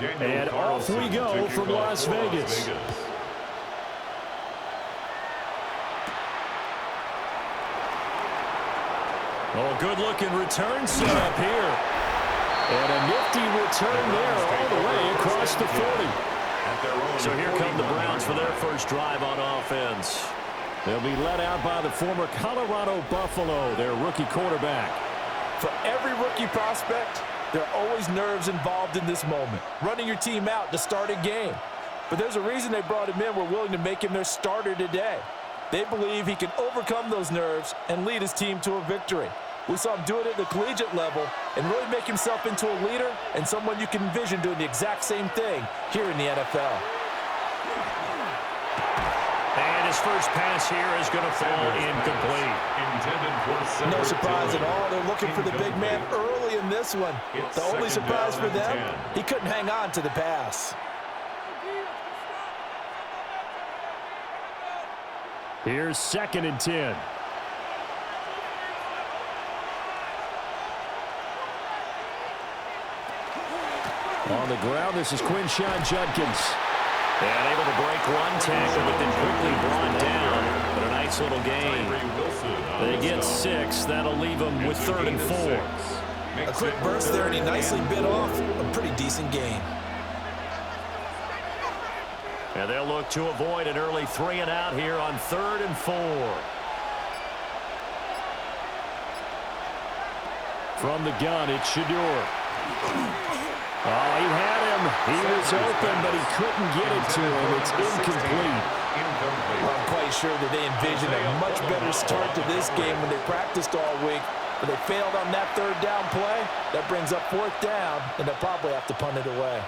And off we go from Las Vegas. Oh, good-looking return set up here. And a nifty return there all the way across the 40. So here come the Browns for their first drive on offense. They'll be led out by the former Colorado Buffalo, their rookie quarterback. For every rookie prospect, there are always nerves involved in this moment. Running your team out to start a game. But there's a reason they brought him in. We're willing to make him their starter today. They believe he can overcome those nerves and lead his team to a victory. We saw him do it at the collegiate level and really make himself into a leader and someone you can envision doing the exact same thing here in the NFL. And his first pass here is going to fall incomplete. No surprise at all. They're looking for the big man early in this one. The only surprise for them, he couldn't hang on to the pass. Here's 2nd and 10. On the ground, this is Quinshon Judkins. And able to break one tackle, but then quickly brought down. But a nice little gain. They get 6. That'll leave them with 3rd and 4. A quick burst there, and he nicely bit off a pretty decent gain. And they'll look to avoid an early 3 and out here on 3rd and 4. From the gun, it's Shedeur. Oh, he had him. He was open, but he couldn't get it to him. It's incomplete. I'm quite sure that they envisioned a much better start to this game when they practiced all week. But they failed on that 3rd down play. That brings up 4th down, and they'll probably have to punt it away.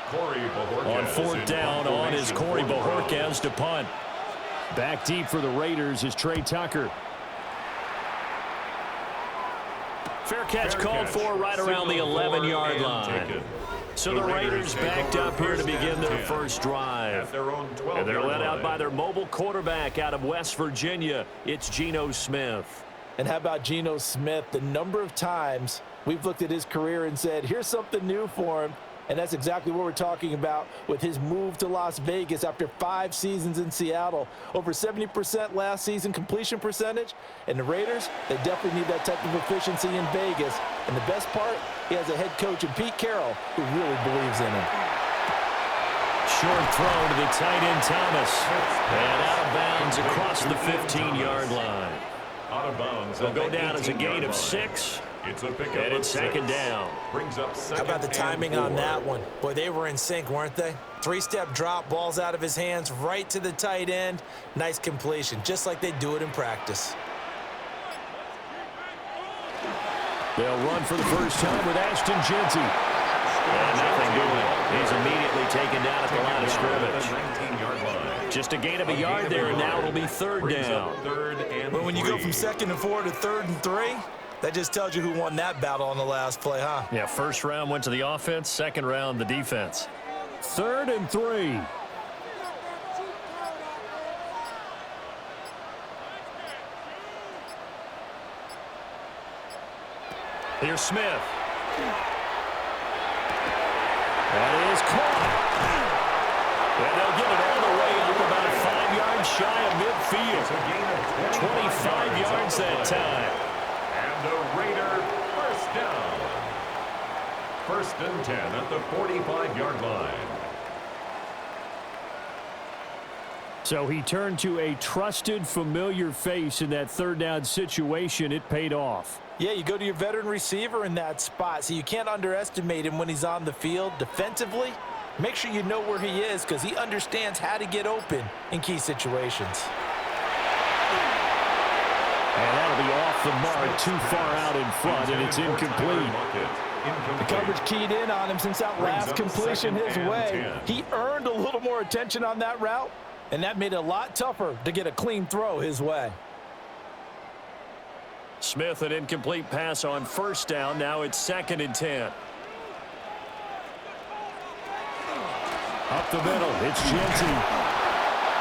On 4th down, on is Corey Bojorquez to punt. Back deep for the Raiders is Trey Tucker. Fair catch called for right around the 11-yard line. So the Raiders backed up here to begin their first drive. And they're led out by their mobile quarterback out of West Virginia. It's Geno Smith. And how about Geno Smith? The number of times we've looked at his career and said, here's something new for him. And that's exactly what we're talking about with his move to Las Vegas after 5 seasons in Seattle. Over 70% last season completion percentage. And the Raiders, they definitely need that type of efficiency in Vegas. And the best part, he has a head coach in Pete Carroll who really believes in him. Short throw to the tight end Thomas. And out of bounds across the 15-yard line. Out of bounds. They'll go down as a gain of 6. It's a pickup and it's 2nd down. Brings up How about the timing on that one? Boy, they were in sync, weren't they? 3-step drop, balls out of his hands, right to the tight end. Nice completion, just like they do it in practice. They'll run for the first time with Ashton Jeanty. And nothing doing. He's immediately taken down at the line of scrimmage. Just a gain of a yard there, and now it'll be 3rd down. But when you go from 2nd and 4 to 3rd and 3, that just tells you who won that battle on the last play, huh? Yeah, first round went to the offense, 2nd round the defense. 3rd and 3. Here's Smith. That is caught. And they'll get it all the way up about 5 yards shy of midfield. 25 yards that time. And the Raider first down. 1st and 10 at the 45-yard line. So he turned to a trusted, familiar face in that 3rd down situation. It paid off. Yeah, you go to your veteran receiver in that spot, so you can't underestimate him when he's on the field. Defensively, make sure you know where he is because he understands how to get open in key situations. And that'll be off the mark, too far out in front, and it's incomplete. The coverage keyed in on him since that last completion his way. He earned a little more attention on that route, and that made it a lot tougher to get a clean throw his way. Smith, an incomplete pass on 1st down. Now it's 2nd and 10. Up the middle, it's Jeanty.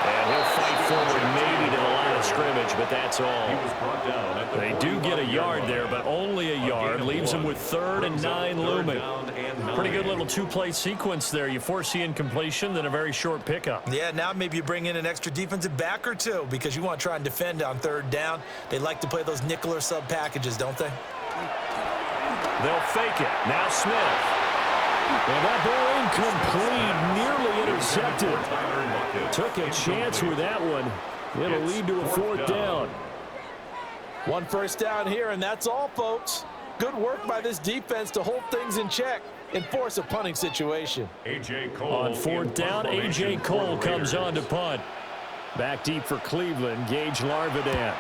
And he'll fight forward maybe to the line of scrimmage, but that's all. They do get a yard there, but only a yard. Leaves them with 3rd and 9 looming. Pretty good little two-play sequence there. You force the incompletion, then a very short pickup. Yeah, now maybe you bring in an extra defensive back or two because you want to try and defend on 3rd down. They like to play those nickel or sub packages, don't they? They'll fake it. Now Smith. And that ball incomplete, nearly intercepted. Took a chance with that one. It'll lead to a 4th down. 1 first down here, and that's all, folks. Good work by this defense to hold things in check and force a punting situation. On 4th down, A.J. Cole comes on to punt. Back deep for Cleveland, Gage Larvidan.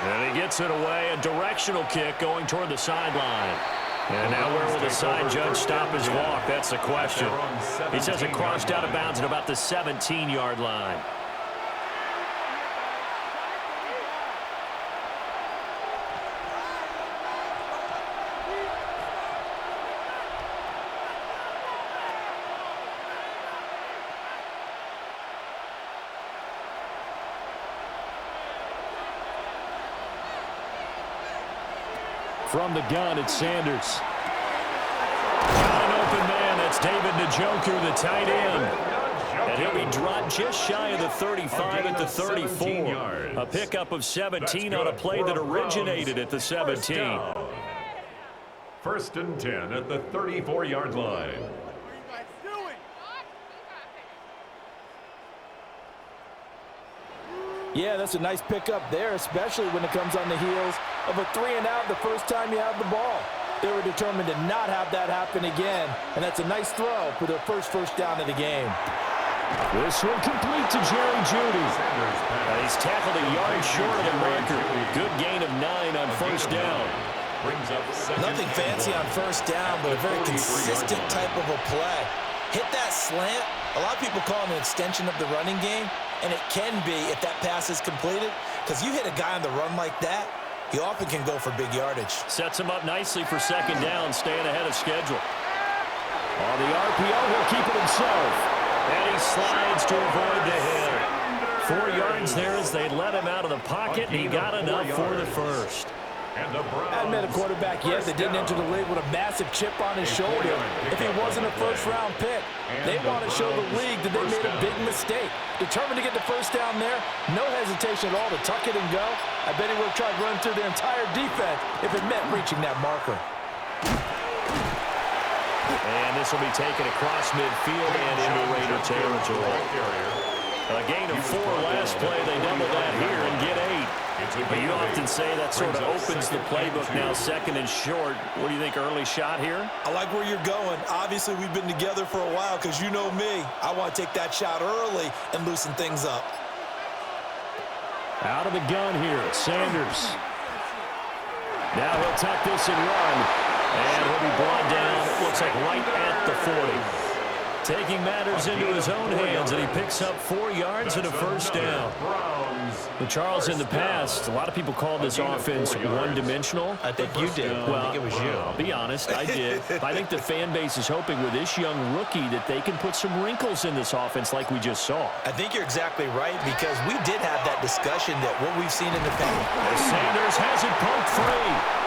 And he gets it away, a directional kick going toward the sideline. And now where will the side judge stop his walk? That's the question. He says it crossed out of bounds at about the 17-yard line. From the gun, it's Sanders. Got an open man. That's David Njoku, the tight end. And he'll be dropped just shy of the 35 at the 34. A pickup of 17 on a play that originated at the 17. 1st and 10 at the 34-yard line. Yeah, that's a nice pickup there, especially when it comes on the heels of a 3-and-out the first time you have the ball. They were determined to not have that happen again, and that's a nice throw for their first down of the game. This one complete to Jerry Jeudy. He's tackled a yard short of the marker. Good gain of 9 on 1st down. Nothing fancy on 1st down, but a very consistent type of a play. Hit that slant. A lot of people call it an extension of the running game, and it can be if that pass is completed, because you hit a guy on the run like that, he often can go for big yardage. Sets him up nicely for 2nd down, staying ahead of schedule. On the RPO, he'll keep it himself. And he slides to avoid the hit. 4 yards there as they let him out of the pocket, and he got enough for the first. I hadn't met a quarterback yet that didn't enter the league with a massive chip on his shoulder if he wasn't a first-round pick. They want to show the league that they made a big mistake. Determined to get the 1st down there, no hesitation at all to tuck it and go. I bet he would have tried running through their entire defense if it meant reaching that marker. And this will be taken across midfield and into Raider territory. A gain of 4 last play. They double that here and get 8. But you often say that sort of opens the playbook now, 2nd and short. What do you think, early shot here? I like where you're going. Obviously, we've been together for a while because you know me. I want to take that shot early and loosen things up. Out of the gun here, Sanders. Now he'll tuck this and run. And he'll be brought down, it looks like right at the 40. Taking matters into his own hands, and he picks up 4 yards and a 1st down. Well, Charles, in the past, a lot of people called this offense one-dimensional. I think you did. Well, I think it was you. I'll be honest, I did. I think the fan base is hoping with this young rookie that they can put some wrinkles in this offense like we just saw. I think you're exactly right because we did have that discussion that what we've seen in the past. Sanders has it poked free.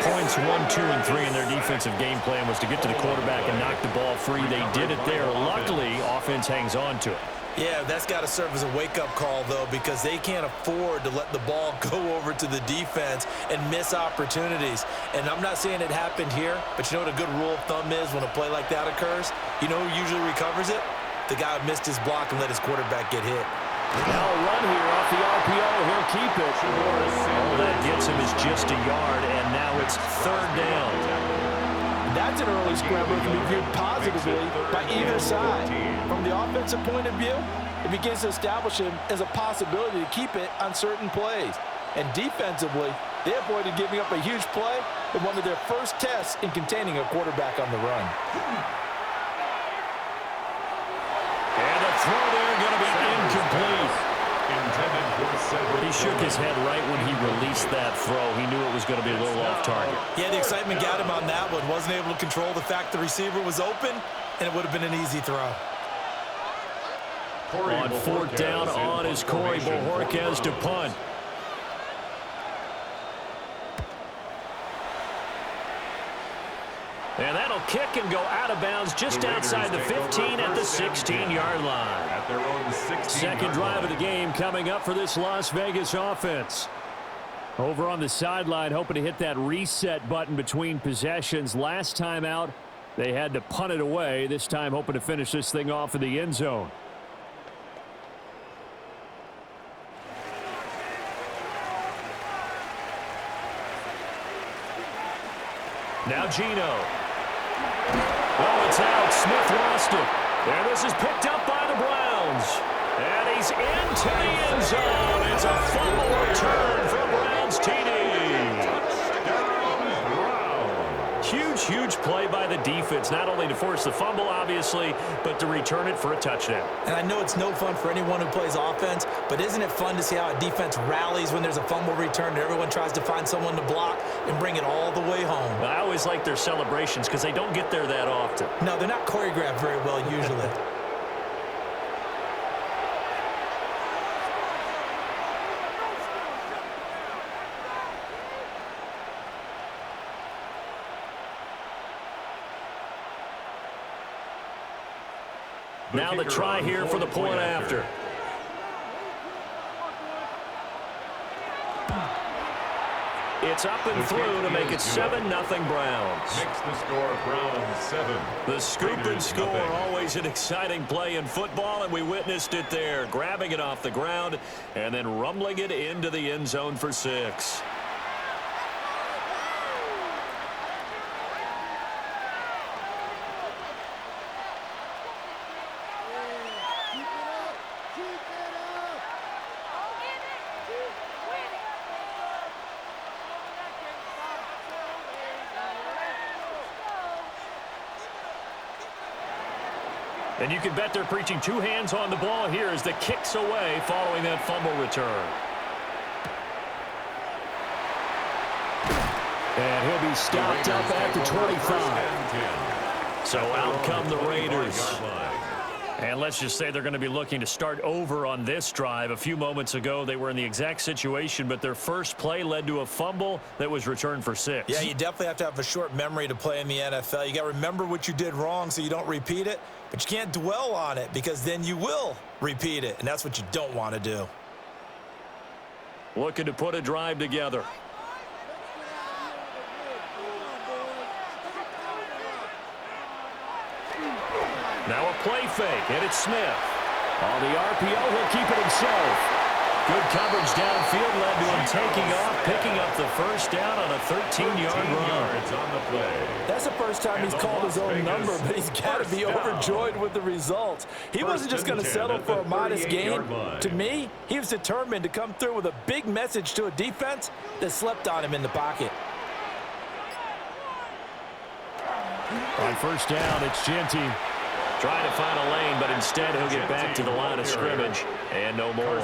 Points 1, 2, and 3 in their defensive game plan was to get to the quarterback and knock the ball free. They did it there. Luckily, offense hangs on to it. Yeah, that's got to serve as a wake-up call, though, because they can't afford to let the ball go over to the defense and miss opportunities. And I'm not saying it happened here, but you know what a good rule of thumb is when a play like that occurs? You know who usually recovers it? The guy who missed his block and let his quarterback get hit. Now a run here off the RPO. He'll keep it. All that gets him is just a yard, and now it's 3rd down. That's an early scramble that can be viewed positively by either side. From the offensive point of view, it begins to establish him as a possibility to keep it on certain plays. And defensively, they avoided giving up a huge play in one of their first tests in containing a quarterback on the run. And the throw there going to be incomplete. He shook his head right when he released that throw. He knew it was going to be a little off target. Yeah, the excitement got him on that one. Wasn't able to control the fact the receiver was open, and it would have been an easy throw. On fourth down on is Corey Bojorquez to punt. And that'll kick and go out of bounds just outside the 15 at the 16-yard line. Second drive of the game coming up for this Las Vegas offense. Over on the sideline, hoping to hit that reset button between possessions. Last time out, they had to punt it away. This time, hoping to finish this thing off in the end zone. Now Geno. Oh, it's out. Smith lost it. And this is picked up by the Browns. And he's into the end zone. It's a fumble return for Browns TD. Huge play by the defense, not only to force the fumble, obviously, but to return it for a touchdown. And I know it's no fun for anyone who plays offense, but isn't it fun to see how a defense rallies when there's a fumble return and everyone tries to find someone to block and bring it all the way home? I always like their celebrations because they don't get there that often. No, they're not choreographed very well usually. Now the try here for the point after. It's up and through to make it 7-0 Browns. Makes the score Browns 7. The scoop and score, always an exciting play in football, and we witnessed it there. Grabbing it off the ground and then rumbling it into the end zone for 6. And you can bet they're preaching two hands on the ball here as the kick's away following that fumble return. And he'll be stopped up at the 25. So out come the Raiders. And let's just say they're going to be looking to start over on this drive. A few moments ago, they were in the exact situation, but their first play led to a fumble that was returned for 6. Yeah, you definitely have to have a short memory to play in the NFL. You got to remember what you did wrong so you don't repeat it, but you can't dwell on it because then you will repeat it, and that's what you don't want to do. Looking to put a drive together. Now a play fake, and it's Smith. On the RPO, he'll keep it himself. Good coverage downfield led to him taking off, picking up the first down on a 13-yard run. On the play. That's the first time he's called his own number, but he's got to be overjoyed with the results. He wasn't just going to settle for a modest gain. To me, he was determined to come through with a big message to a defense that slept on him in the pocket. On first down, it's Genty. Trying to find a lane, but instead he'll get back to the line of scrimmage and no more.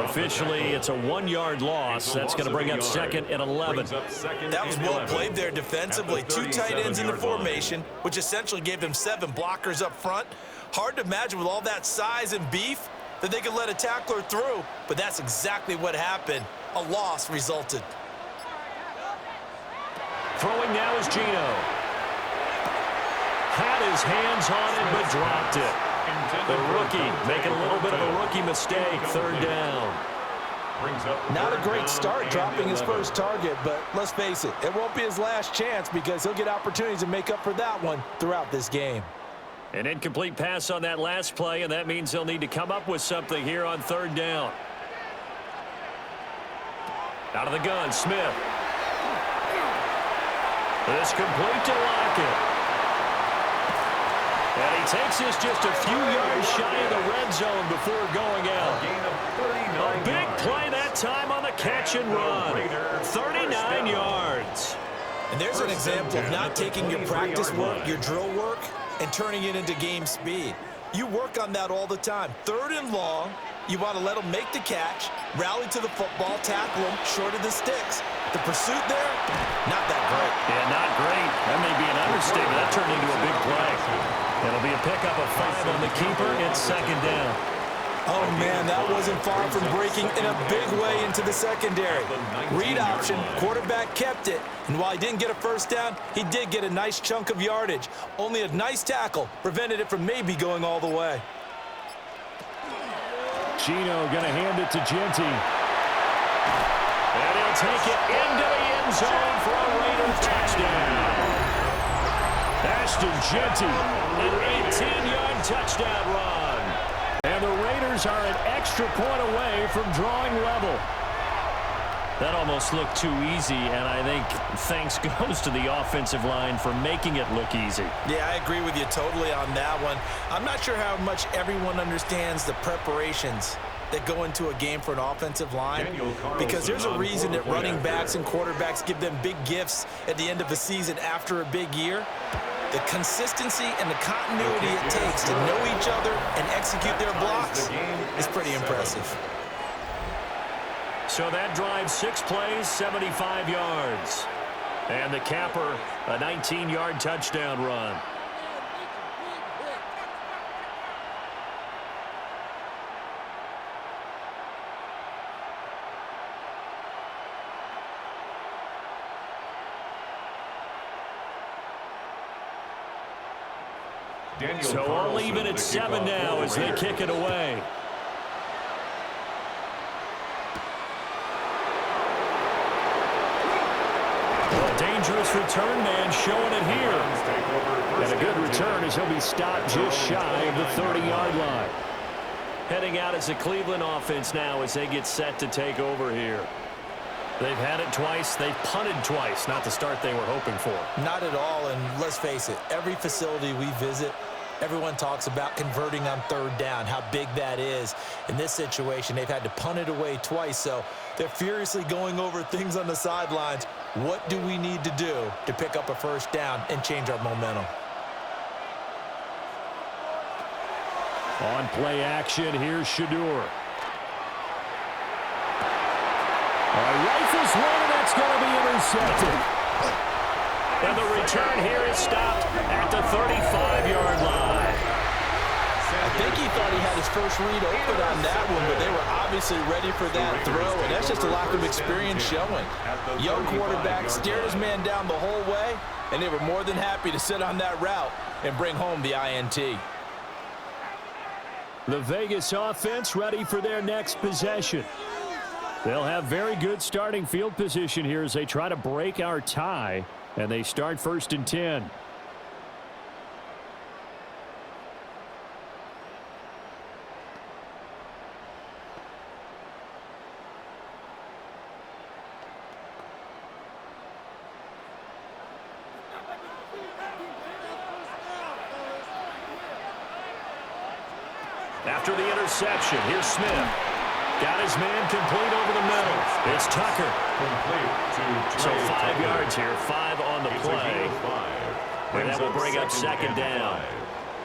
Officially, it's a 1-yard loss. That's going to bring up second and 11. That was well played there defensively. 2 tight ends in the formation, which essentially gave them 7 blockers up front. Hard to imagine with all that size and beef that they could let a tackler through, but that's exactly what happened. A loss resulted. Throwing now is Geno. Had his hands on it, but dropped it. The rookie making a little bit of a rookie mistake, third down. Not a great start dropping his first target, but let's face it, it won't be his last chance because he'll get opportunities to make up for that one throughout this game. An incomplete pass on that last play, and that means they'll need to come up with something here on third down. Out of the gun, Smith. This complete to Lockett. And he takes this just a few yards shy of the red zone before going out. A big play that time on the catch and run. 39 yards. And there's an example of not taking your practice work, your drill work, and turning it into game speed. You work on that all the time. 3rd and long, You want to let them make the catch, rally to the football, tackle them short of the sticks. The pursuit there, not that great. Yeah, not great. That may be an understatement. That turned into a big play. It'll be a pickup of 5 on the keeper. It's second down. Oh, man, that wasn't far from breaking in a big way into the secondary. Read option, quarterback kept it, and while he didn't get a first down, he did get a nice chunk of yardage. Only a nice tackle prevented it from maybe going all the way. Gino going to hand it to Genty. And he'll take it into the end zone for a Raider touchdown. Ashton Genty, an 18-yard touchdown run. And the Raiders are an extra point away from drawing level. That almost looked too easy, and I think thanks goes to the offensive line for making it look easy. Yeah, I agree with you totally on that one. I'm not sure how much everyone understands the preparations that go into a game for an offensive line, because there's a reason that running backs and quarterbacks give them big gifts at the end of the season after a big year. The consistency and the continuity it takes to know each other and execute their blocks is pretty impressive. So that drives 6 plays, 75 yards. And the capper, a 19-yard touchdown run. So all even at 7 now as they kick it away. A dangerous return man showing it here. And a good return as he'll be stopped just shy of the 30-yard line. Heading out as the Cleveland offense now as they get set to take over here. They've had it twice. They've punted twice. Not the start they were hoping for. Not at all, and let's face it, every facility we visit, everyone talks about converting on third down, how big that is. In this situation, they've had to punt it away twice, so they're furiously going over things on the sidelines. What do we need to do to pick up a first down and change our momentum? On play action, here's Shador. Rifles one, and that's going to be intercepted. And the return here is stopped at the 35-yard line. I think he thought he had his first read open on that one, but they were obviously ready for that throw, and that's just a lack of experience showing. Young quarterback stared his man down the whole way, and they were more than happy to sit on that route and bring home the INT. The Vegas offense ready for their next possession. They'll have very good starting field position here as they try to break our tie, and they start 1st and 10. After the interception, here's Smith. Got his man complete over the middle. It's Tucker. So 5 yards here, 5 on the play. And that will bring up second down.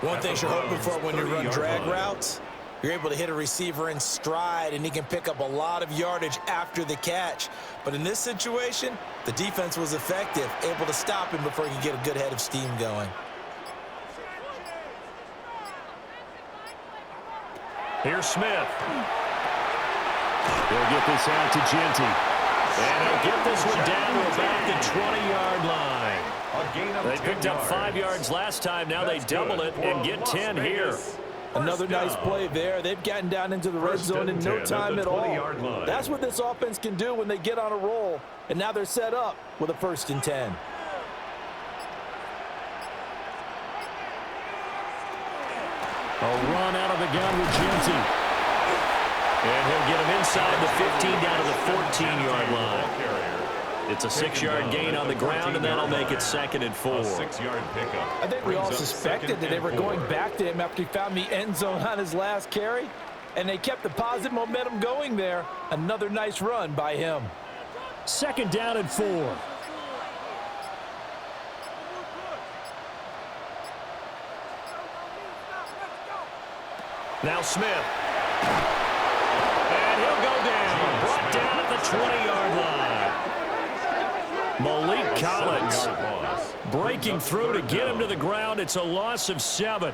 One thing you're hoping for when you run drag routes, you're able to hit a receiver in stride, and he can pick up a lot of yardage after the catch. But in this situation, the defense was effective, able to stop him before he could get a good head of steam going. Here's Smith. They'll get this out to Genty. And he'll get this one down to about the 20-yard line. They picked up 5 yards last time. Now they double it and get 10 here. Another nice play there. They've gotten down into the red zone in no time at all. That's what this offense can do when they get on a roll. And now they're set up with a 1st and 10. A run out of the gun with Genty. And he'll get him inside the 15 down to the 14-yard line. It's a 6-yard gain on the ground, and that'll make it 2nd and 4. 6-yard pickup. I think we all suspected that they were going back to him after he found the end zone on his last carry, and they kept the positive momentum going there. Another nice run by him. 2nd down and 4. Now Smith. breaking through to get him to the ground. It's a loss of 7.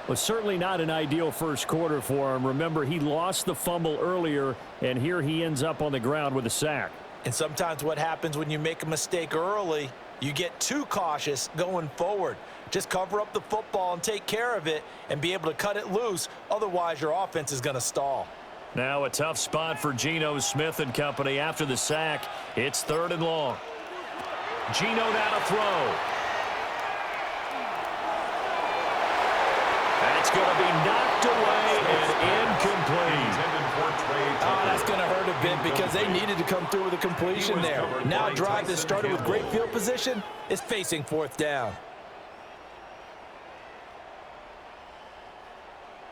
Well, certainly not an ideal first quarter for him. Remember, he lost the fumble earlier, and here he ends up on the ground with a sack. And sometimes what happens when you make a mistake early, you get too cautious going forward. Just cover up the football and take care of it and be able to cut it loose. Otherwise, your offense is going to stall. Now a tough spot for Geno Smith and company after the sack. It's 3rd and long. Geno now to throw. That's going to be knocked away and incomplete. Oh, that's going to hurt a bit because they needed to come through with a completion there. Now a drive that started with great field position is facing 4th down.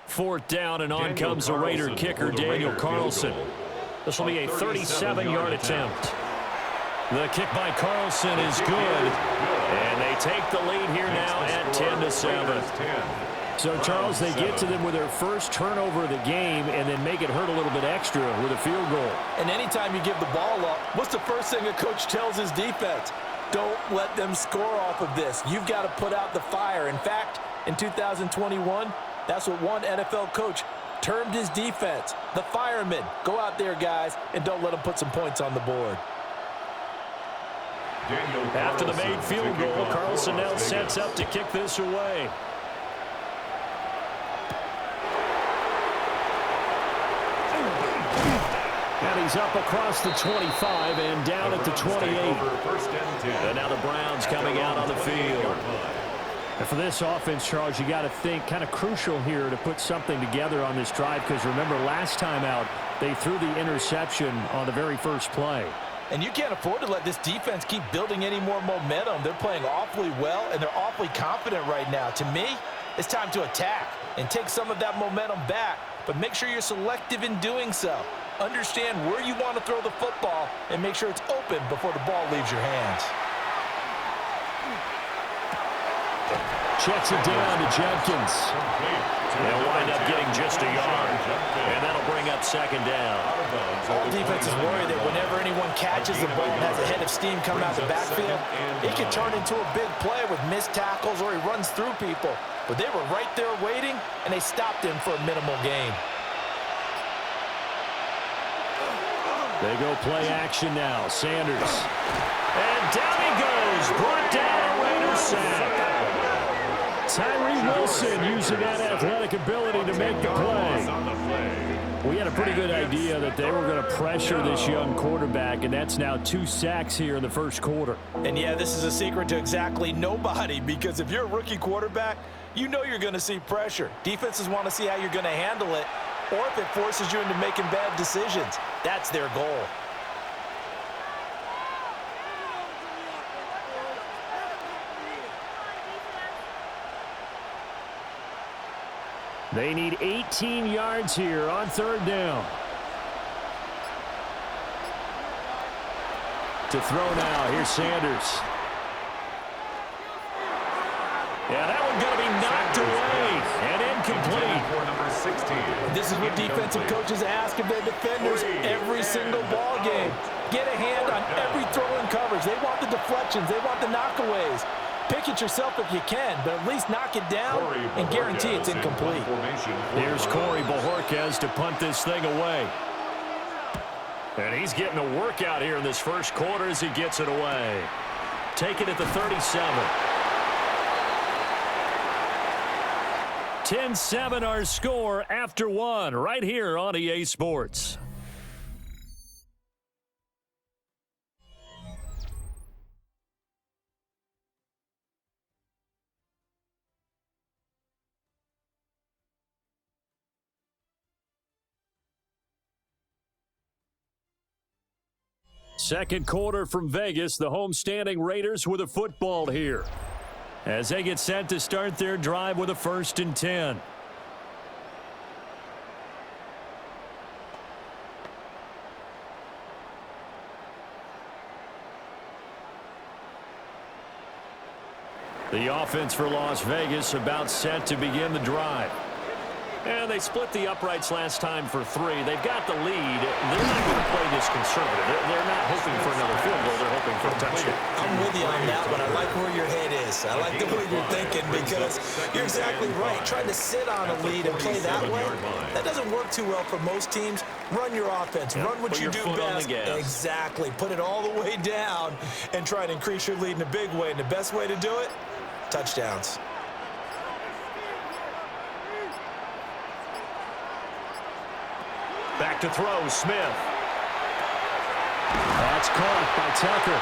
4th down, and on comes the Raider kicker, Daniel Carlson. This will be a 37-yard attempt. The kick by Carlson is good, and they take the lead here now at 10-7. So, Charles, they get to them with their first turnover of the game and then make it hurt a little bit extra with a field goal. And anytime you give the ball up, what's the first thing a coach tells his defense? Don't let them score off of this. You've got to put out the fire. In fact, in 2021, that's what one NFL coach termed his defense, the firemen. Go out there, guys, and don't let them put some points on the board. After the made field goal, Carlson now sets up to kick this away. And he's up across the 25 and down at the 28. And now the Browns coming out on the field. And for this offense, Charles, you got to think kind of crucial here to put something together on this drive, because remember last time out they threw the interception on the very first play. And you can't afford to let this defense keep building any more momentum. They're playing awfully well, and they're awfully confident right now. To me, it's time to attack and take some of that momentum back, but make sure you're selective in doing so. Understand where you want to throw the football and make sure it's open before the ball leaves your hands. Checks it down to Jenkins. They'll wind up getting just a yard, and that'll bring up 2nd down. All defenses worry that whenever anyone catches the ball and has a head of steam coming out the backfield, it can turn into a big play with missed tackles or he runs through people. But they were right there waiting, and they stopped him for a minimal gain. They go play action now. Sanders. And down he goes. Brought down a Raiders sack. Tyree Wilson using that athletic ability to make the play. We had a pretty good idea that they were going to pressure this young quarterback, and that's now 2 sacks here in the first quarter. And yeah, this is a secret to exactly nobody, because if you're a rookie quarterback, you know you're going to see pressure. Defenses want to see how you're going to handle it, or if it forces you into making bad decisions. That's their goal. They need 18 yards here on 3rd down. To throw now, here's Sanders. Yeah, that one's going to be knocked away and incomplete. This is what defensive coaches ask of their defenders every single ball game. Get a hand on every throw in coverage. They want the deflections. They want the knockaways. Pick it yourself if you can, but at least knock it down and guarantee it's incomplete. Here's Corey Bojorquez to punt this thing away. And he's getting a workout here in this first quarter as he gets it away. Take it at the 37. 10-7 our score after 1 right here on EA Sports. Second quarter from Vegas, the homestanding Raiders with a football here, as they get set to start their drive with a 1st and 10. The offense for Las Vegas about set to begin the drive. And they split the uprights last time for 3. They've got the lead. They're not going to play this conservative. They're not hoping for another field goal. They're hoping for a touchdown. I'm with you on that one. I like where your head is. I like the way you're thinking because you're exactly right. Trying to sit on a lead and play that way, that doesn't work too well for most teams. Run your offense. Run what you do best. Exactly. Put it all the way down and try and increase your lead in a big way. And the best way to do it, touchdowns. Back to throw, Smith. That's caught by Tucker.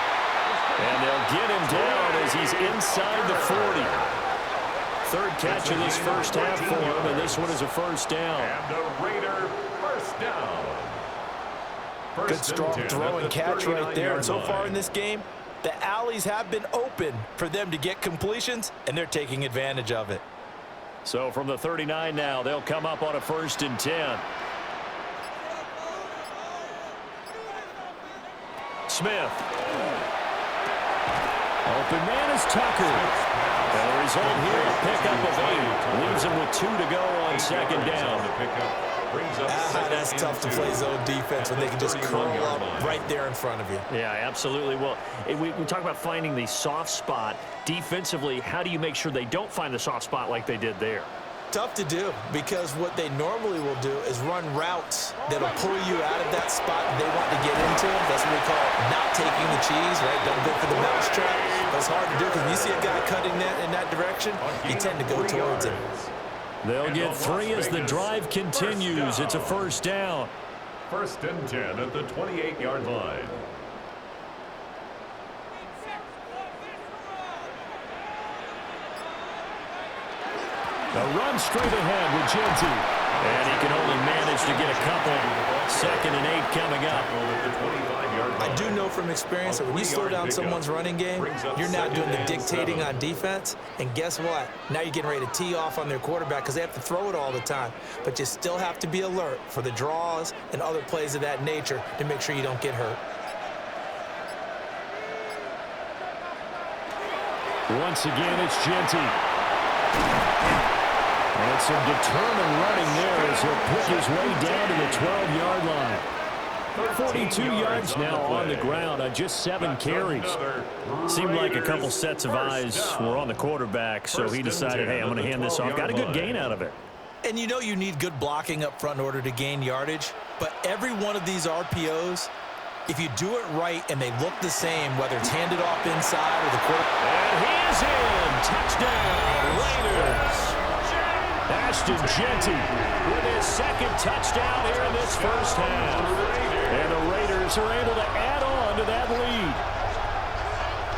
And they'll get him down as he's inside the 40. Third catch of this first half for him, and this one is a first down. And the Raider first down. Good strong throw and catch right there. And so far in this game, the alleys have been open for them to get completions, and they're taking advantage of it. So from the 39 now, they'll come up on a 1st and 10. Smith. Open man is Tucker. And the result here, a pickup of 8. Leaves him with 2 to go on 2nd down. That's tough to play zone defense when they can just curl up right there in front of you. Yeah, absolutely. Well, we talk about finding the soft spot. Defensively, how do you make sure they don't find the soft spot like they did there? Tough to do because what they normally will do is run routes that'll pull you out of that spot they want to get into. That's what we call not taking the cheese, right? Don't go for the mousetrap. But it's hard to do because when you see a guy cutting that in that direction, you tend to go towards him. They'll get 3 as the drive continues. It's a first down. 1st and 10 at the 28-yard line. A run straight ahead with Genty. And he can only manage to get a couple. 2nd and 8 coming up. I do know from experience that when you slow down someone's running game, you're not doing the dictating on defense. And guess what? Now you're getting ready to tee off on their quarterback because they have to throw it all the time. But you still have to be alert for the draws and other plays of that nature to make sure you don't get hurt. Once again, it's Genty. And some determined running there as he'll pick his way down to the 12-yard line. 42 yards now on the ground on just 7 carries. Seemed like a couple sets of eyes were on the quarterback, so he decided, hey, I'm going to hand this off. Got a good gain out of it. And you know you need good blocking up front in order to gain yardage, but every one of these RPOs, if you do it right and they look the same, whether it's handed off inside or the quarterback. And he is in. Touchdown, Raiders. Ashton Genty with his 2nd touchdown here in this first half. And the Raiders are able to add on to that lead.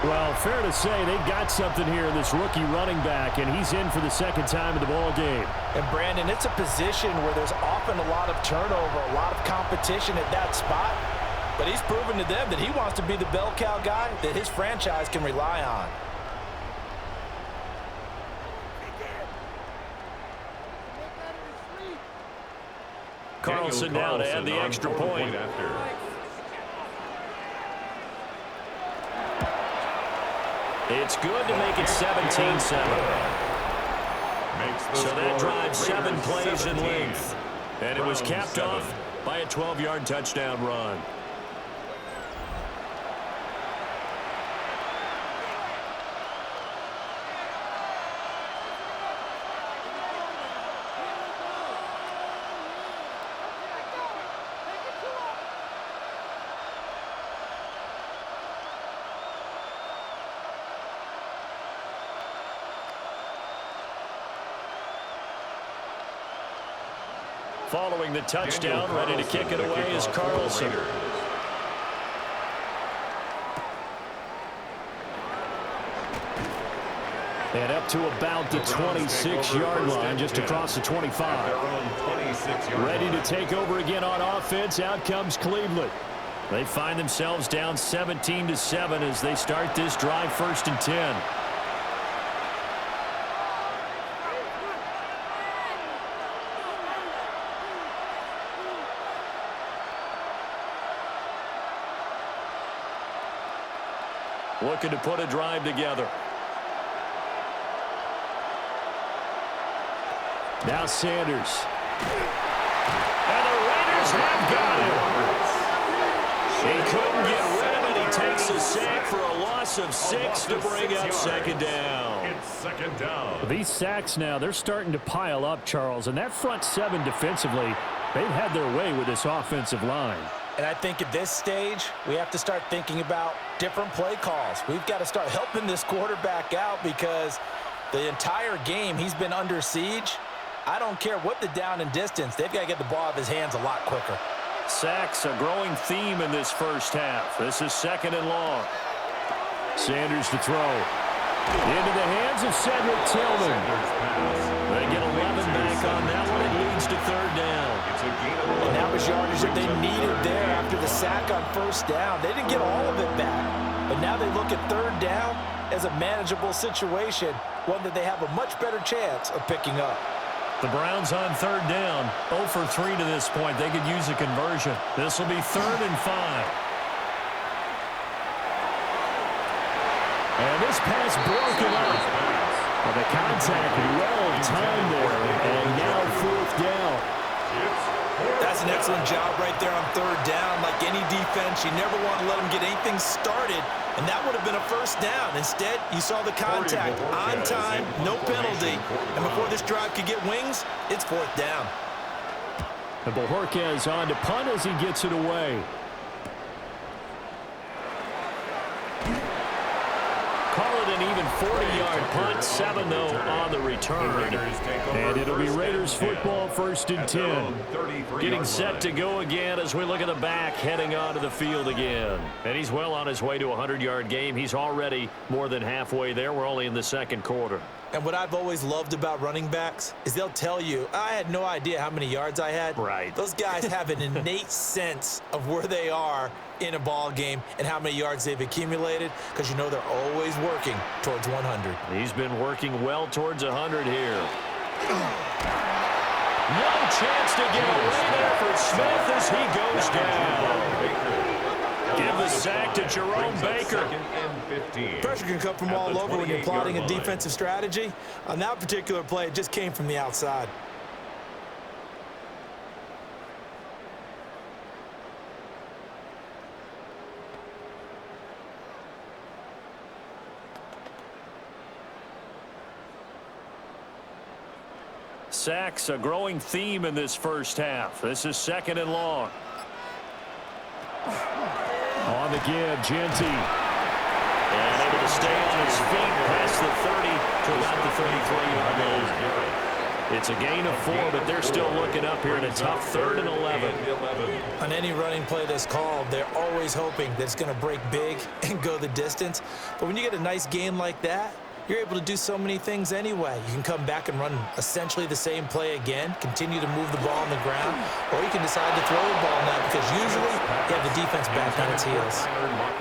Well, fair to say they've got something here in this rookie running back, and he's in for the 2nd time in the ball game. And Brandon, it's a position where there's often a lot of turnover, a lot of competition at that spot. But he's proven to them that he wants to be the bell cow guy that his franchise can rely on. Carlson now to add the extra point. It's good to make it 17-7. So that drives 7 plays in length. And it was capped off by a 12-yard touchdown run. Following the touchdown, ready to kick it away is Carlson. And up to about the 26-yard line, just across the 25. Ready to take over again on offense. Out comes Cleveland. They find themselves down 17-7 as they start this drive, 1st and 10. Looking to put a drive together. Now Sanders. And the Raiders have got him. He couldn't get rid of it. He takes a sack for a loss of 6 to bring up second down. It's second down. These sacks now, they're starting to pile up, Charles. And that front seven defensively, they've had their way with this offensive line. And I think at this stage, we have to start thinking about different play calls. We've got to start helping this quarterback out because the entire game he's been under siege. I don't care what the down and distance. They've got to get the ball out of his hands a lot quicker. Sacks, a growing theme in this first half. This is second and long. Sanders to throw. Into the hands of Cedric Tillman. They get 11 back on that one. It leads to third down. And that was yardage that they needed there after the sack on first down. They didn't get all of it back. But now they look at third down as a manageable situation, one that they have a much better chance of picking up. The Browns on third down. 0 for 3 to this point. They could use a conversion. This will be 3rd and 5. And this pass broken up. Well, the contact well timed there. And now 4th down. That's an excellent job right there on third down. Like any defense, you never want to let them get anything started, and that would have been a first down. Instead, you saw the contact on time, no penalty, and before this drive could get wings, it's 4th down. And Bojorquez on to punt as he gets it away. Call it an even 40-yard punt, 7 though on the return. And it'll be Raiders football, 1st and 10. Getting set to go again as we look at the back, heading onto the field again. And he's well on his way to a 100-yard game. He's already more than halfway there. We're only in the second quarter. And what I've always loved about running backs is they'll tell you, I had no idea how many yards I had. Right. Those guys have an innate sense of where they are in a ball game and how many yards they've accumulated because you know they're always working towards 100. He's been working well towards 100 here. No chance to get away there for Smith as he goes down. Give the sack to Jerome Baker. Pressure can come from all over when you're plotting a defensive strategy. On that particular play, it just came from the outside. Sacks, a growing theme in this first half. This is 2nd and long. On the give, Genty. And able to stay on his feet past the 30 to about the 33-yard line. It's a gain of 4, but they're still looking up here in a tough 3rd and 11. On any running play that's called, they're always hoping that it's going to break big and go the distance. But when you get a nice gain like that, you're able to do so many things anyway. You can come back and run essentially the same play again, continue to move the ball on the ground, or you can decide to throw the ball now because usually you have the defense back on its heels.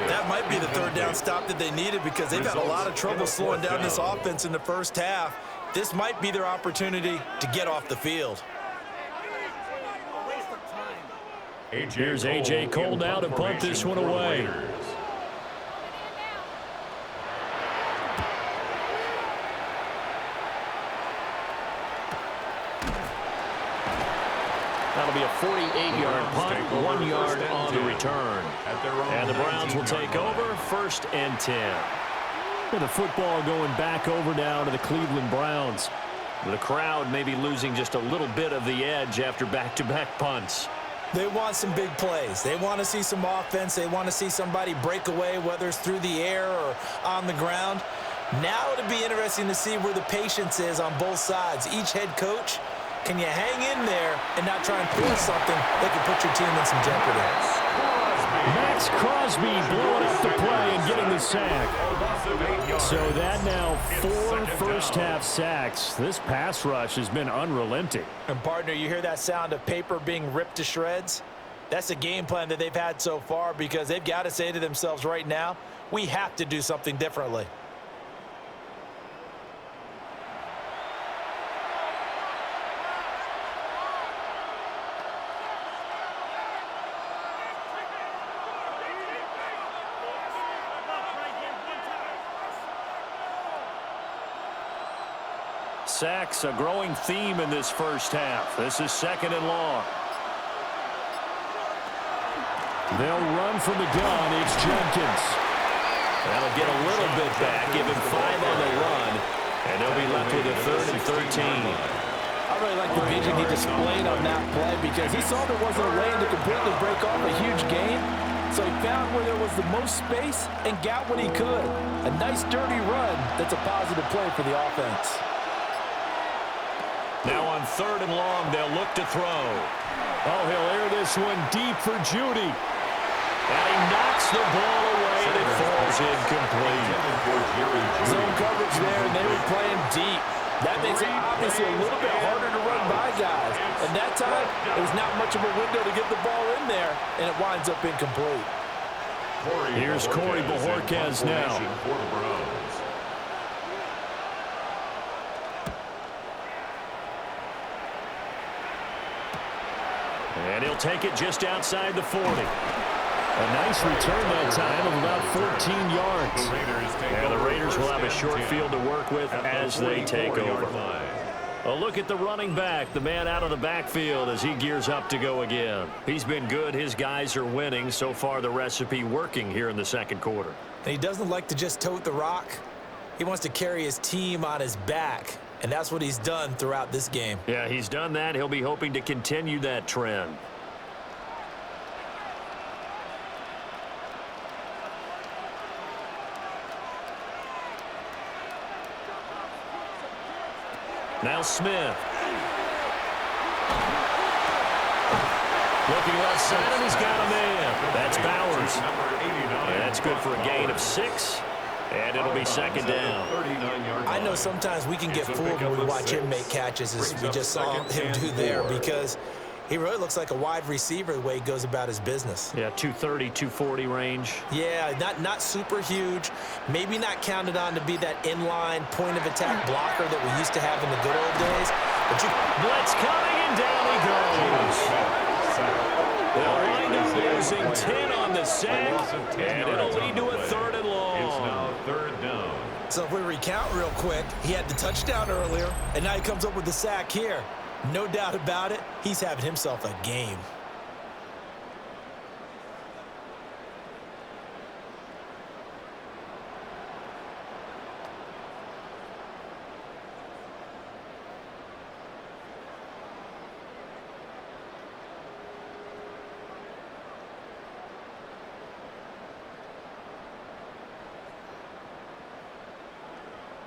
That might be the 3rd down stop that they needed because they've had a lot of trouble slowing down this offense in the first half. This might be their opportunity to get off the field. Here's A.J. Cole now to punt this one away. That'll be a 48-yard punt, 1 yard on the return. And the Browns will take over, 1st and 10. With the football going back over now to the Cleveland Browns. The crowd maybe losing just a little bit of the edge after back-to-back punts. They want some big plays. They want to see some offense. They want to see somebody break away, whether it's through the air or on the ground. Now it'll be interesting to see where the patience is on both sides. Each head coach, can you hang in there and not try and force something that could put your team in some jeopardy? Max Crosby blowing up the play and getting the sack. So that now 4 first-half sacks. This pass rush has been unrelenting. And, partner, you hear that sound of paper being ripped to shreds? That's the game plan that they've had so far because they've got to say to themselves right now, we have to do something differently. sacks, a growing theme in this first half. This is 2nd and long. They'll run from the gun. It's Jenkins. That'll get a little bit back, give him 5 on the run, and they'll be left with a 3rd and 13. I really like the vision he displayed on that play because he saw there wasn't a lane to completely break off a huge gain. So he found where there was the most space and got what he could. A nice, dirty run that's a positive play for the offense. Now on 3rd and long, they'll look to throw. Oh, he'll air this one deep for Judy. And he knocks the ball away, and it falls incomplete. Zone coverage there, and they were playing deep. That makes it obviously a little bit harder to run by guys. And that time, it was not much of a window to get the ball in there, and it winds up incomplete. Here's Corey Bajorquez now. And he'll take it just outside the 40. A nice return that time of about 14 yards. And the Raiders will have a short field to work with as they take over. A look at the running back, the man out of the backfield as he gears up to go again. He's been good. His guys are winning. So far, the recipe working here in the 2nd quarter. He doesn't like to just tote the rock. He wants to carry his team on his back, and that's what he's done throughout this game. Yeah, he's done that. He'll be hoping to continue that trend. Now Smith. Looking left side, and he's got a man. That's Bowers. And that's good for a gain of 6. And it'll be 2nd down. I know sometimes we can get fooled when we watch him make catches, as we just saw him do there, because he really looks like a wide receiver the way he goes about his business. Yeah, 230, 240 range. Yeah, not super huge. Maybe not counted on to be that inline point-of-attack blocker that we used to have in the good old days. But blitz coming, and down he goes. They'll wind up losing 10 on the sack, and it'll lead to a 3rd and long. It's now 3rd down. So if we recount real quick, he had the touchdown earlier, and now he comes up with the sack here. No doubt about it, he's having himself a game.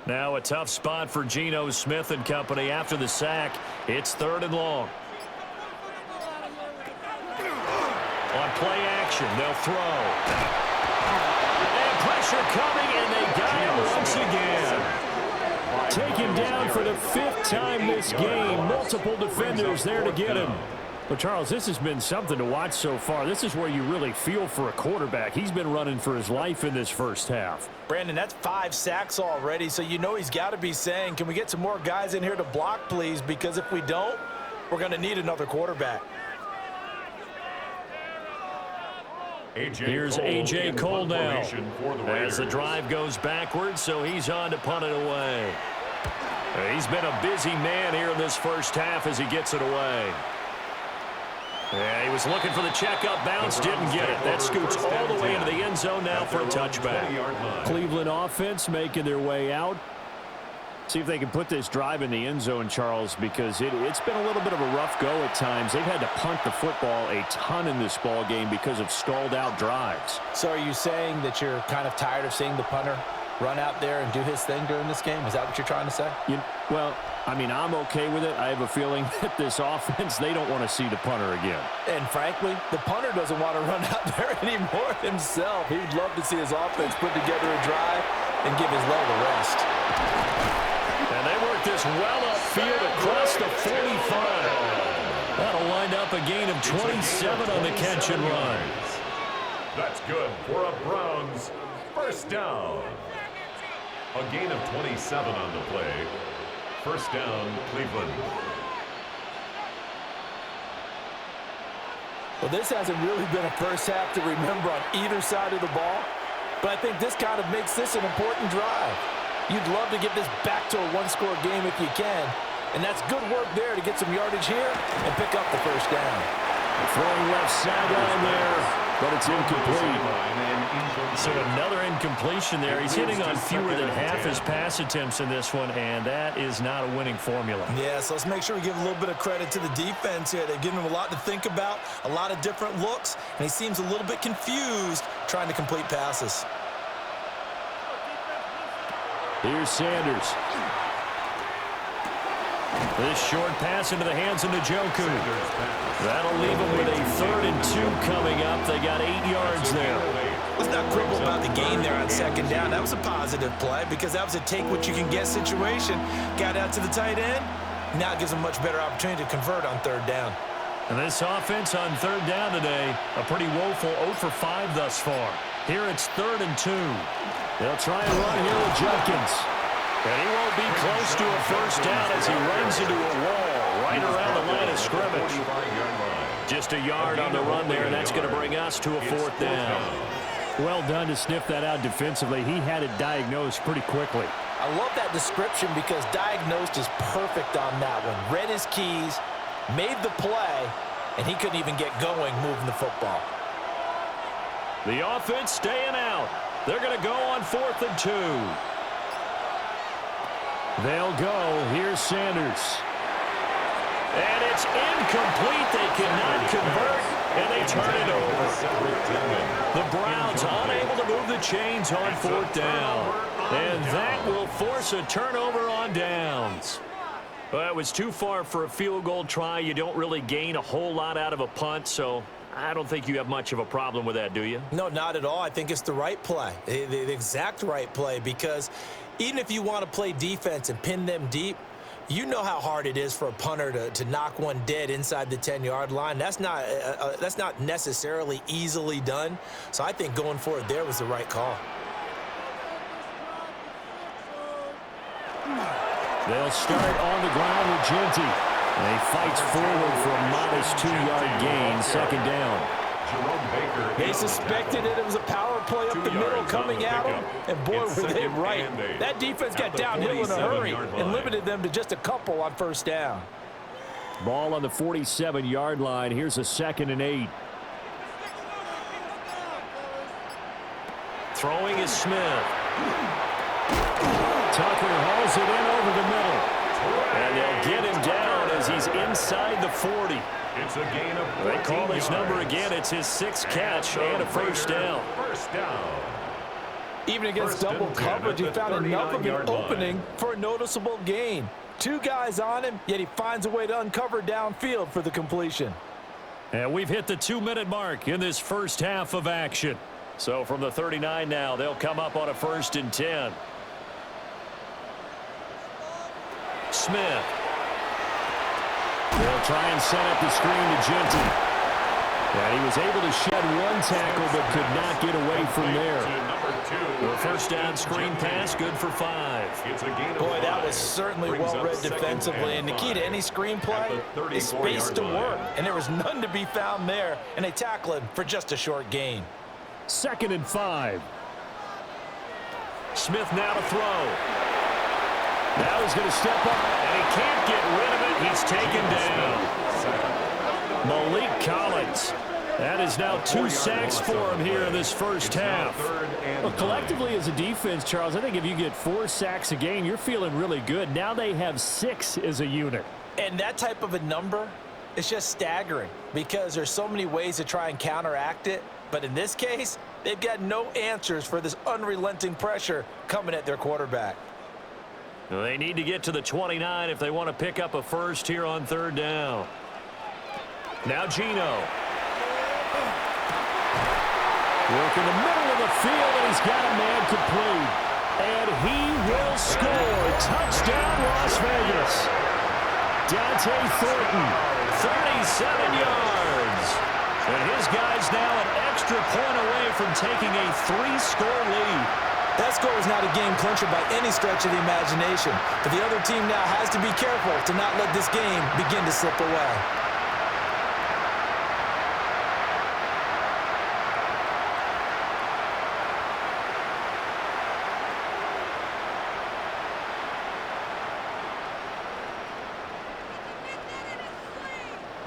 Now a tough spot for Geno Smith and company after the sack. It's 3rd and long. On play action, they'll throw. And pressure coming, and they got him once again. Taken down for the 5th time this game. Multiple defenders there to get him. Well, Charles, this has been something to watch so far. This is where you really feel for a quarterback. He's been running for his life in this first half. Brandon, that's 5 sacks already, so you know he's got to be saying, can we get some more guys in here to block, please? Because if we don't, we're going to need another quarterback. Here's A.J. Cole now as the drive goes backwards, so he's on to punt it away. He's been a busy man here in this first half as he gets it away. Yeah, he was looking for the checkup bounce, didn't get it. That scoots all the way into the end zone now for a touchback. Cleveland offense making their way out. See if they can put this drive in the end zone, Charles, because it's been a little bit of a rough go at times. They've had to punt the football a ton in this ball game because of stalled out drives. So are you saying that you're kind of tired of seeing the punter run out there and do his thing during this game? Is that what you're trying to say? Well, I mean, I'm okay with it. I have a feeling that this offense, they don't want to see the punter again. And frankly, the punter doesn't want to run out there anymore himself. He would love to see his offense put together a drive and give his leg a rest. And they work this well upfield across the 45. That'll wind up a gain of 27 on the catch and run. That's good for a Browns first down. A gain of 27 on the play. First down, Cleveland. Well, this hasn't really been a first half to remember on either side of the ball, but I think this kind of makes this an important drive. You'd love to get this back to a one-score game if you can. And that's good work there to get some yardage here and pick up the first down. Throwing left sideline there, but it's incomplete. So another incompletion there. He's hitting on fewer than half his pass attempts in this one, and that is not a winning formula. Yeah, so let's make sure we give a little bit of credit to the defense here. They've given him a lot to think about, a lot of different looks, and he seems a little bit confused trying to complete passes. Here's Sanders. This short pass into the hands of Njoku. That'll leave them with a 3rd and 2 coming up. They got 8 yards there. Let's not quibble about the gain there on 2nd down. That was a positive play because that was a take-what-you-can-get situation. Got out to the tight end. Now it gives them a much better opportunity to convert on 3rd down. And this offense on 3rd down today, a pretty woeful 0 for 5 thus far. Here it's 3rd and 2. They'll try and run here with Jenkins. And he won't be close to a first down as he runs into a wall right around the line of scrimmage. Just a yard on the run there, and that's going to bring us to a 4th down. Well done to sniff that out defensively. He had it diagnosed pretty quickly. I love that description because diagnosed is perfect on that one. Read his keys, made the play, and he couldn't even get going moving the football. The offense staying out. They're going to go on 4th and 2. They'll go. Here's Sanders. And it's incomplete. They cannot convert, and they turn it over. The Browns unable to move the chains on 4th down. And that will force a turnover on downs. Well, it was too far for a field goal try. You don't really gain a whole lot out of a punt, so I don't think you have much of a problem with that, do you? No, not at all. I think it's the right play, the exact right play, because even if you want to play defense and pin them deep, you know how hard it is for a punter to knock one dead inside the 10-yard line. That's not necessarily easily done. So I think going for it there was the right call. They'll start on the ground with Genty. And he fights forward for a modest 2-yard gain, 2nd down. They suspected it was a power play up the middle coming at them, and boy, were they right. That defense got downhill in a hurry and limited them to just a couple on 1st down. Ball on the 47-yard line. Here's a 2nd and 8. Throwing is Smith. Tucker hauls it in over the middle. And they'll get him down as he's inside the 40. It's a gain of 14 They call his yards. number again. It's his 6th catch and a first down. First down. Even against First and double 10 coverage, he at the found enough of an 39-yard line. opening for a noticeable gain. 2 guys on him, yet he finds a way to uncover downfield for the completion. And we've hit the 2-minute mark in this first half of action. So from the 39 now, they'll come up on a 1st and 10. Smith. They'll try and set up the screen to Genty. And he was able to shed one tackle but could not get away from there. The first down screen pass, good for 5. It's a gain of Boy, that 5. was certainly Brings well read up 2nd defensively. And the key to any screenplay at the is space to 34-yard work. line. And there was none to be found there. And they tackle him for just a short gain. 2nd and 5. Smith now to throw. Now he's going to step up. And he can't get rid of it. He's taken down. Malik Collins. That is now 2 sacks for him here in this first half. Well, collectively as a defense, Charles, I think if you get 4 sacks a game, you're feeling really good. Now they have 6 as a unit. And that type of a number is just staggering because there's so many ways to try and counteract it. But in this case, they've got no answers for this unrelenting pressure coming at their quarterback. They need to get to the 29 if they want to pick up a first here on 3rd down. Now Gino. Work in the middle of the field, and he's got a man complete. And he will score. Touchdown, Las Vegas. Dante Thornton, 37 yards. And his guy's now an extra point away from taking a 3-score lead. That score is not a game clincher by any stretch of the imagination. But the other team now has to be careful to not let this game begin to slip away.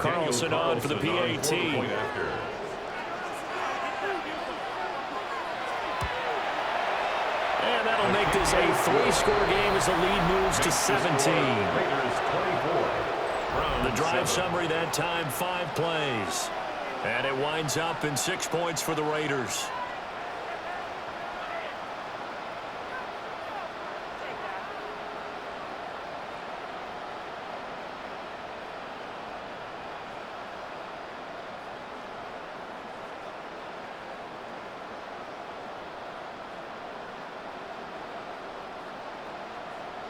Carlson on for the PAT. And that'll make this a 3-score game as the lead moves to 17. The drive summary that time, 5 plays. And it winds up in 6 points for the Raiders.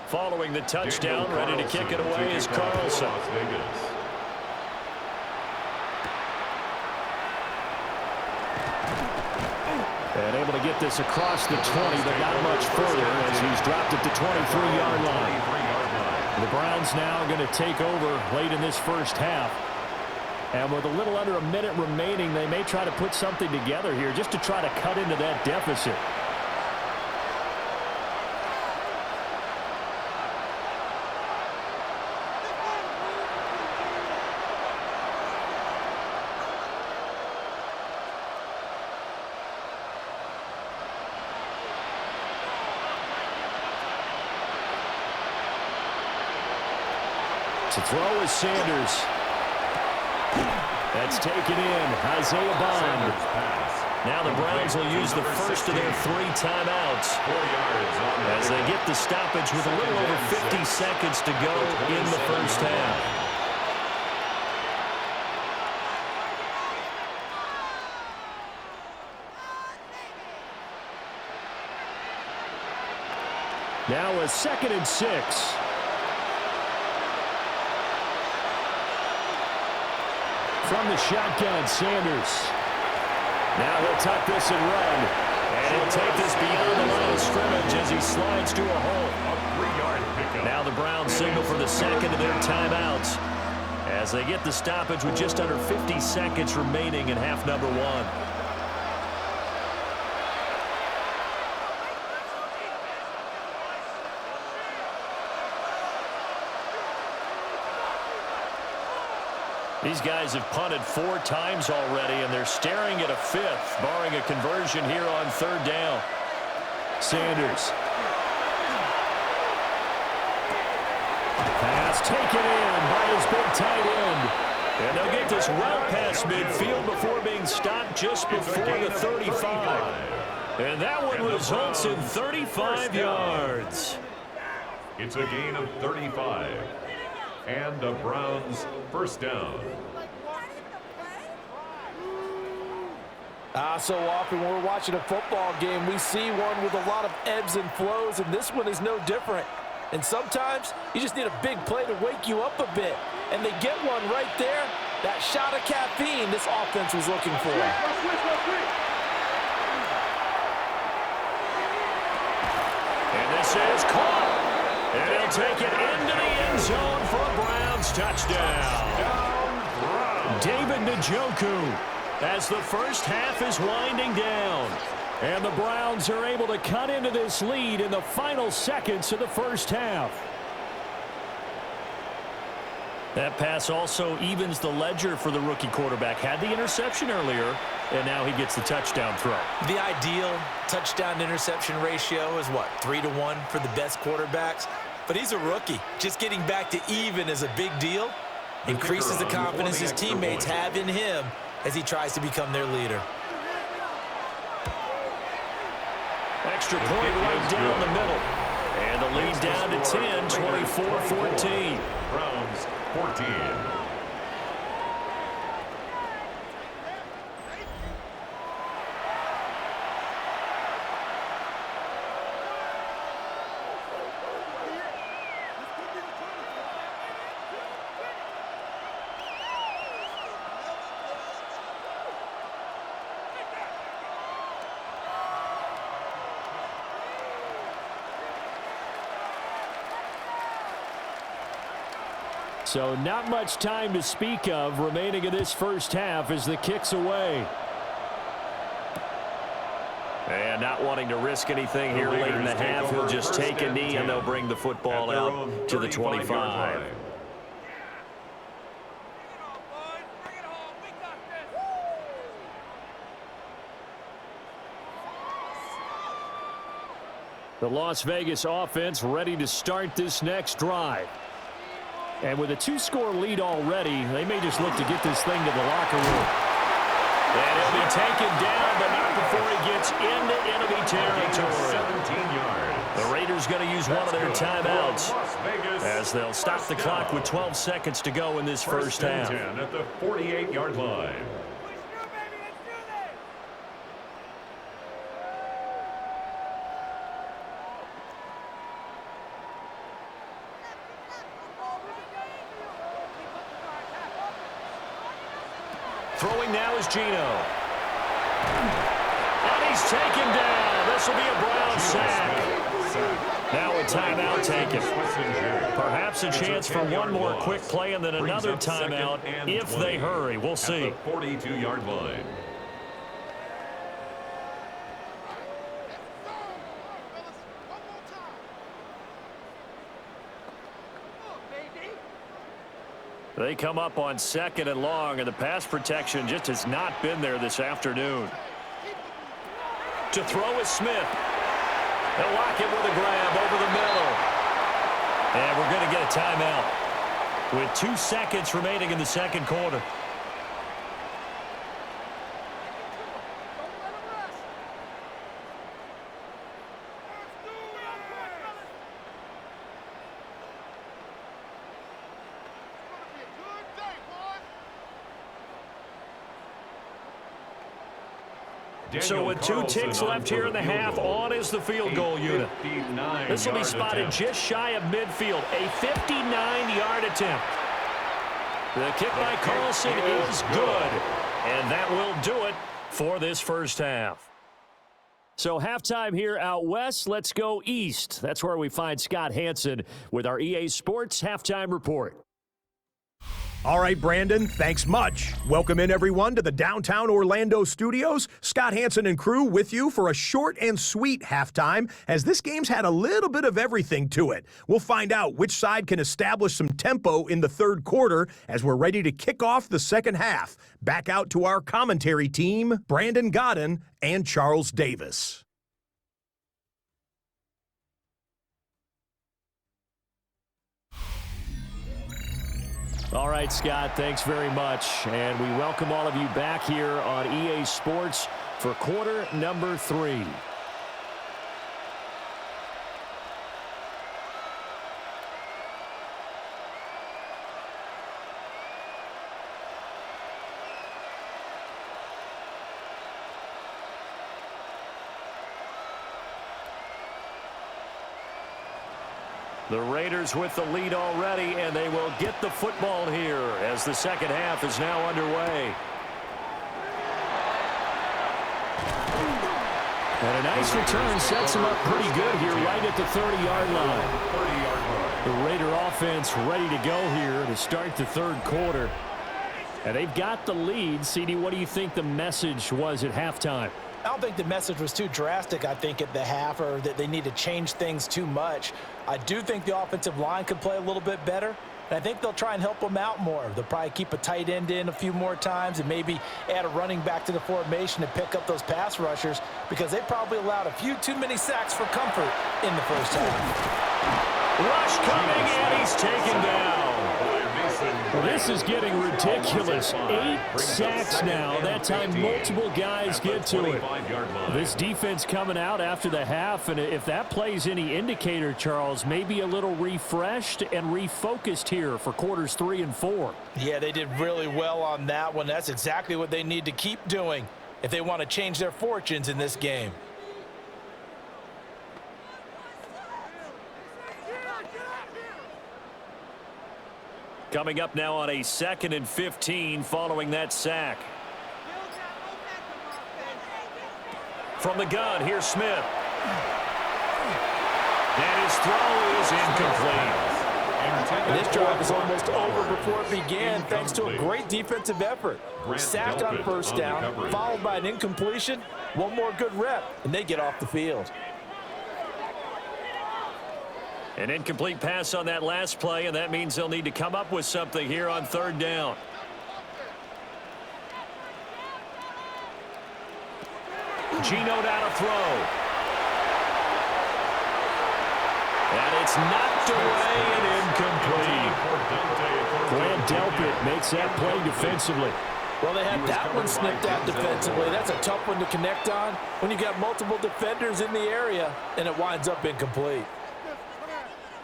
Following the touchdown, ready to kick it away is Carlson. And able to get this across the 20, but not much further as he's dropped it to 23-yard line. The Browns now going to take over late in this first half. And with a little under a minute remaining, they may try to put something together here just to try to cut into that deficit. To throw is Sanders. That's taken in. Isaiah Bond. Now the Browns will use the first of their 3 timeouts as they get the stoppage with a little over 50 seconds to go in the first half. Now a 2nd and 6. From the shotgun, Sanders. Now he'll tuck this and run. And he'll take this beyond the line of scrimmage as he slides to a hole. A 3-yard pickup. Now the Browns signal for the 2nd of their timeouts as they get the stoppage with just under 50 seconds remaining in half number 1. These guys have punted 4 times already, and they're staring at a 5th, barring a conversion here on 3rd down. Sanders. Pass taken in by his big tight end. And they'll get this well past midfield before being stopped just before the 35. And that one results in 35 yards. It's a gain of 35. And the Browns first down. So often when we're watching a football game, we see one with a lot of ebbs and flows, and this one is no different. And sometimes you just need a big play to wake you up a bit. And they get one right there. That shot of caffeine this offense was looking for. And this is caught. And he'll take it into the end zone for a Browns touchdown. David Njoku as the first half is winding down. And the Browns are able to cut into this lead in the final seconds of the first half. That pass also evens the ledger for the rookie quarterback. Had the interception earlier, and now he gets the touchdown throw. The ideal touchdown-interception ratio is what, 3-to-1 for the best quarterbacks? But he's a rookie. Just getting back to even is a big deal. Increases the confidence his teammates have in him as he tries to become their leader. Extra point right down the middle. And the lead down to 10, 24-14. Browns 14. So not much time to speak of remaining in this first half as the kick's away. And not wanting to risk anything here late in the half, he'll just take a knee and they'll bring the football out to the 25. The Las Vegas offense ready to start this next drive. And with a 2-score lead already, they may just look to get this thing to the locker room. And he'll be taken down, but not before he gets into enemy territory. 17 yards. The Raiders going to use one of their timeouts as they'll stop the clock with 12 seconds to go in this first half. 10 at the 48-yard line. Throwing now is Geno. And he's taken down. This will be a Brown sack. Now a timeout taken. Perhaps a chance for one more quick play and then another timeout if they hurry. We'll see. At the 42-yard line. They come up on 2nd and long, and the pass protection just has not been there this afternoon. To throw is Smith. They'll lock it with a grab over the middle. And we're going to get a timeout with 2 seconds remaining in the second quarter. So with 2 ticks left here in the half, on is the field goal unit. This will be spotted just shy of midfield, a 59-yard attempt. The kick by Carlson is good, and that will do it for this first half. So halftime here out west, let's go east. That's where we find Scott Hanson with our EA Sports Halftime Report. All right, Brandon, thanks much. Welcome in, everyone, to the downtown Orlando studios. Scott Hanson and crew with you for a short and sweet halftime, as this game's had a little bit of everything to it. We'll find out which side can establish some tempo in the third quarter as we're ready to kick off the second half. Back out to our commentary team, Brandon Godden and Charles Davis. All right, Scott, thanks very much. And we welcome all of you back here on EA Sports for quarter number 3. The Raiders with the lead already, and they will get the football here as the second half is now underway. And a nice return sets them up pretty good here right at the 30-yard line. The Raider offense ready to go here to start the third quarter. And they've got the lead. CD, what do you think the message was at halftime? I don't think the message was too drastic, I think, at the half, or that they need to change things too much. I do think the offensive line could play a little bit better, and I think they'll try and help them out more. They'll probably keep a tight end in a few more times and maybe add a running back to the formation to pick up those pass rushers, because they probably allowed a few too many sacks for comfort in the first half. Rush coming, and he's taken down. This is getting ridiculous. 8 sacks now. That time multiple guys get to it. This defense coming out after the half, and if that plays any indicator, Charles, maybe a little refreshed and refocused here for quarters 3 and 4. Yeah, they did really well on that one. That's exactly what they need to keep doing if they want to change their fortunes in this game. Coming up now on a 2nd and 15 following that sack. From the gun, here's Smith. And his throw is incomplete. And this drive is almost over before it began, thanks to a great defensive effort. Sacked on first down, followed by an incompletion. One more good rep, and they get off the field. An incomplete pass on that last play, and that means they'll need to come up with something here on 3rd down. Geno down a throw. And it's knocked away and incomplete. Grant Delpit makes that play defensively. Well, they had that one snipped out defensively. That's a tough one to connect on when you got multiple defenders in the area, and it winds up incomplete.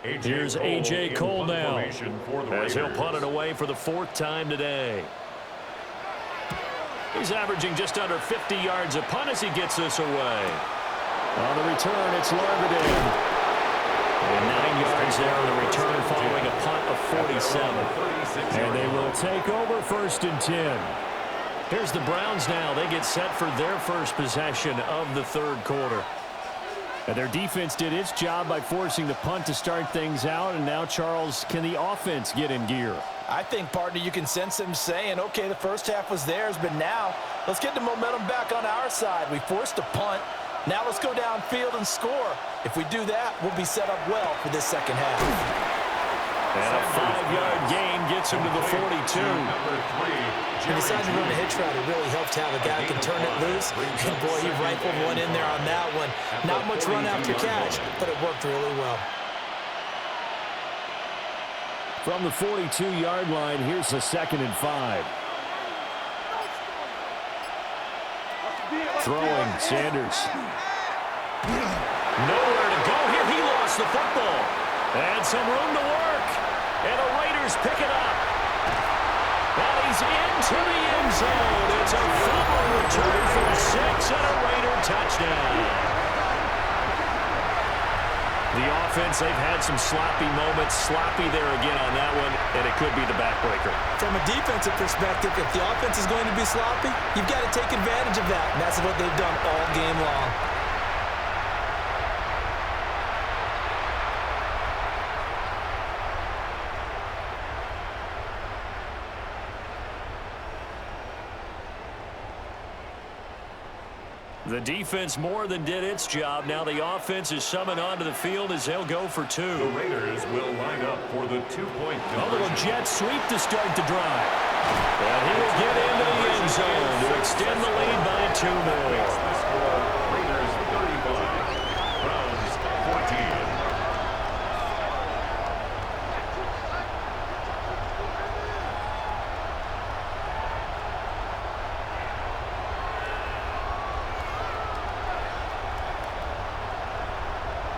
Here's A.J. Cole now, as he'll punt it away for the 4th time today. He's averaging just under 50 yards a punt as he gets this away. On the return, it's Larvadin. And 9 yards there on the return following a punt of 47. And they will take over 1st and 10. Here's the Browns now. They get set for their first possession of the 3rd quarter. And their defense did its job by forcing the punt to start things out. And now, Charles, can the offense get in gear? I think, partner, you can sense them saying, okay, the first half was theirs, but now let's get the momentum back on our side. We forced a punt. Now let's go downfield and score. If we do that, we'll be set up well for this second half. And a 5-yard gain gets him to the 42. He decided to run a hitch route. It really helped to have a guy who can turn it loose. And, boy, he rifled one in there on that one. Not much run after catch, but it worked really well. From the 42-yard line, here's the 2nd and 5. Throwing, Sanders. Nowhere to go here. He lost the football. And some room to work. And the Raiders pick it up. And he's into the end zone. It's a fumble return for 6 and a Raider touchdown. The offense, they've had some sloppy moments. Sloppy there again on that one, and it could be the backbreaker. From a defensive perspective, if the offense is going to be sloppy, you've got to take advantage of that. And that's what they've done all game long. The defense more than did its job. Now the offense is summoned onto the field as they'll go for 2. The Raiders will line up for the 2-point conversion. A little jet sweep to start the drive. And he will get into the end zone to extend the lead by 2 more. The score, Raiders 35, Browns 14.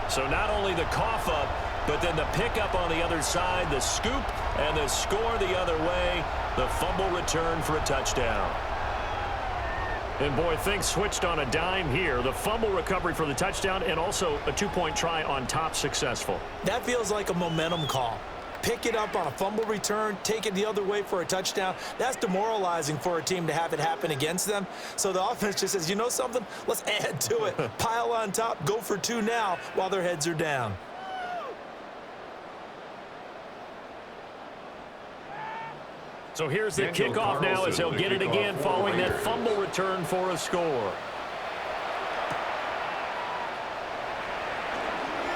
So not only the cough up, but then the pickup on the other side, the scoop, and the score the other way. The fumble return for a touchdown. And, boy, things switched on a dime here. The fumble recovery for the touchdown and also a 2-point try on top successful. That feels like a momentum call. Pick it up on a fumble return, take it the other way for a touchdown. That's demoralizing for a team to have it happen against them. So the offense just says, you know something? Let's add to it. Pile on top, go for 2 now while their heads are down. So here's the kickoff now as he'll get it again following that fumble return for a score.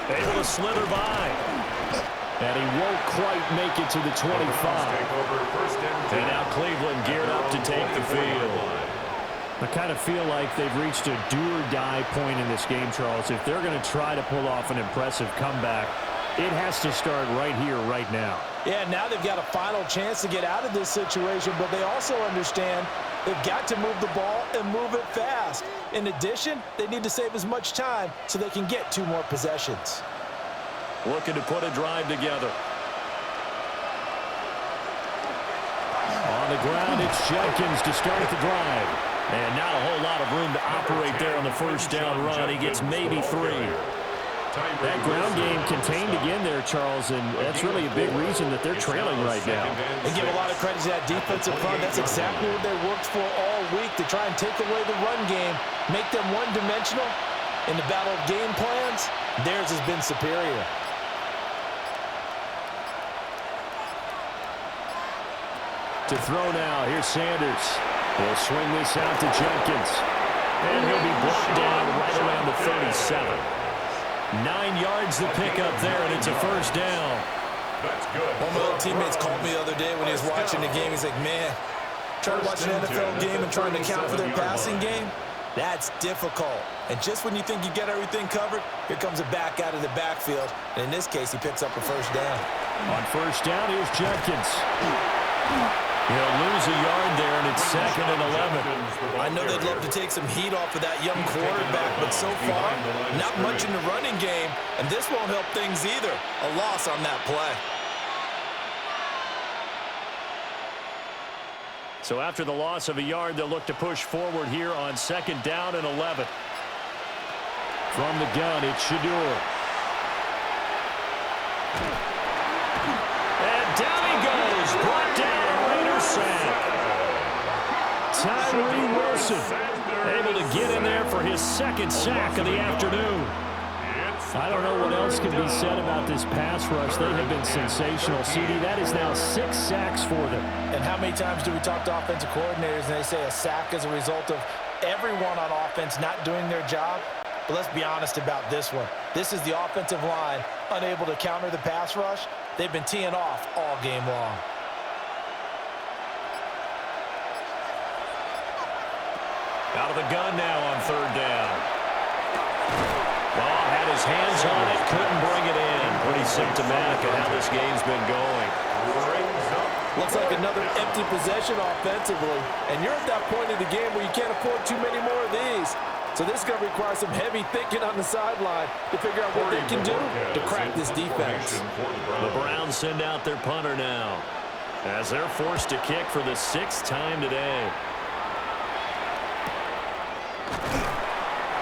Able to slither by. And he won't quite make it to the 25. And now Cleveland geared up to take the field. I kind of feel like they've reached a do-or-die point in this game, Charles. If they're going to try to pull off an impressive comeback, it has to start right here, right now. Yeah, now they've got a final chance to get out of this situation, but they also understand they've got to move the ball and move it fast. In addition, they need to save as much time so they can get 2 more possessions. Looking to put a drive together. On the ground, it's Jenkins to start the drive. And not a whole lot of room to operate there on the first down run. He gets maybe 3. That ground game contained again there, Charles, and that's really a big reason that they're trailing right now. They give a lot of credit to that defensive front. That's exactly what they worked for all week, to try and take away the run game, make them one-dimensional. In the battle of game plans, theirs has been superior. To throw now, here's Sanders. He'll swing this out to Jenkins. And he'll be brought down right around the 37. 9 yards to pick up there, and it's a first down. That's good. One of my old teammates called me the other day when he was watching the game. He's like, man, trying to watch an NFL game and trying to account for their passing game, That's difficult. And just when you think you get everything covered, here comes a back out of the backfield. And in this case, he picks up a first down. On first down, here's Jenkins. He'll lose a yard there, and it's 2nd and 11. I know they'd love to take some heat off of that young quarterback, but so far, not much in the running game, and this won't help things either. A loss on that play. So after the loss of a yard, they'll look to push forward here on 2nd down and 11. From the gun, it's Shador. And down he goes. Brought down, Raiders sack. Tyree Wilson able to get in there for his 2nd sack of the afternoon. I don't know what else can be said about this pass rush. They have been sensational. CD, that is now 6 sacks for them. And how many times do we talk to offensive coordinators and they say a sack is a result of everyone on offense not doing their job? But let's be honest about this one. This is the offensive line unable to counter the pass rush. They've been teeing off all game long. Out of the gun now on 3rd down. Well, had his hands on it, couldn't bring it in. Pretty symptomatic of how this game's been going. Looks like another empty possession offensively. And you're at that point in the game where you can't afford too many more of these. So this is going to require some heavy thinking on the sideline to figure out what they can do to crack this defense. The Browns send out their punter now as they're forced to kick for the 6th time today.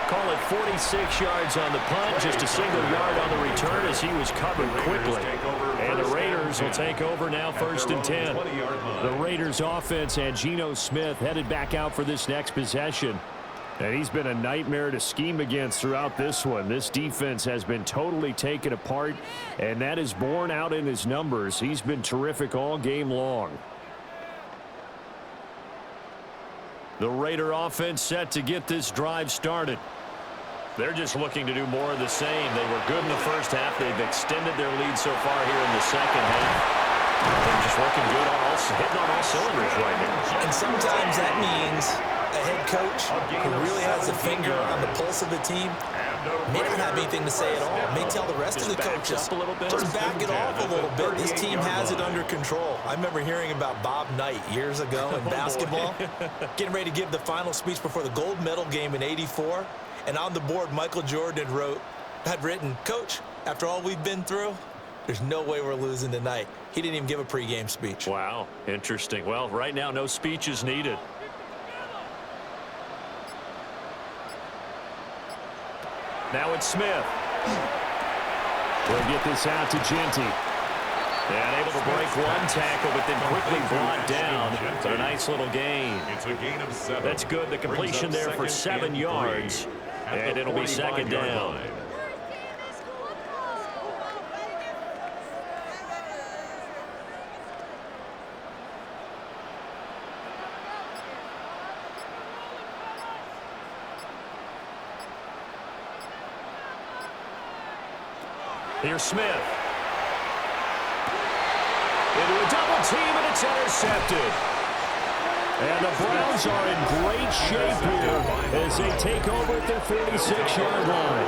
Call it 46 yards on the punt, just a single yard on the return as he was covered quickly. And the Raiders will take over now 1st and 10. The Raiders offense and Geno Smith headed back out for this next possession. And he's been a nightmare to scheme against throughout this one. This defense has been totally taken apart, and that is borne out in his numbers. He's been terrific all game long. The Raider offense set to get this drive started. They're just looking to do more of the same. They were good in the first half. They've extended their lead so far here in the second half. They're just looking good, hitting on all cylinders right now. And sometimes that means a head coach who really has a finger on the pulse of the team may not have anything to say at all. May tell the rest of the coaches, just back it off a little bit. This team has it under control. I remember hearing about Bob Knight years ago in basketball, getting ready to give the final speech before the gold medal game in '84. And on the board, Michael Jordan had written, "Coach, after all we've been through, there's no way we're losing tonight." He didn't even give a pregame speech. Wow, interesting. Well, right now, no speech is needed. Now it's Smith. We'll get this out to Genty. And able to break one tackle, but then quickly brought down. But a nice little gain. It's a gain of 7. That's good. The completion there for 7 yards. And it'll be 2nd down. Here's Smith. Into a double team, and it's intercepted. And the Browns are in great shape here as they take over at their 46-yard line.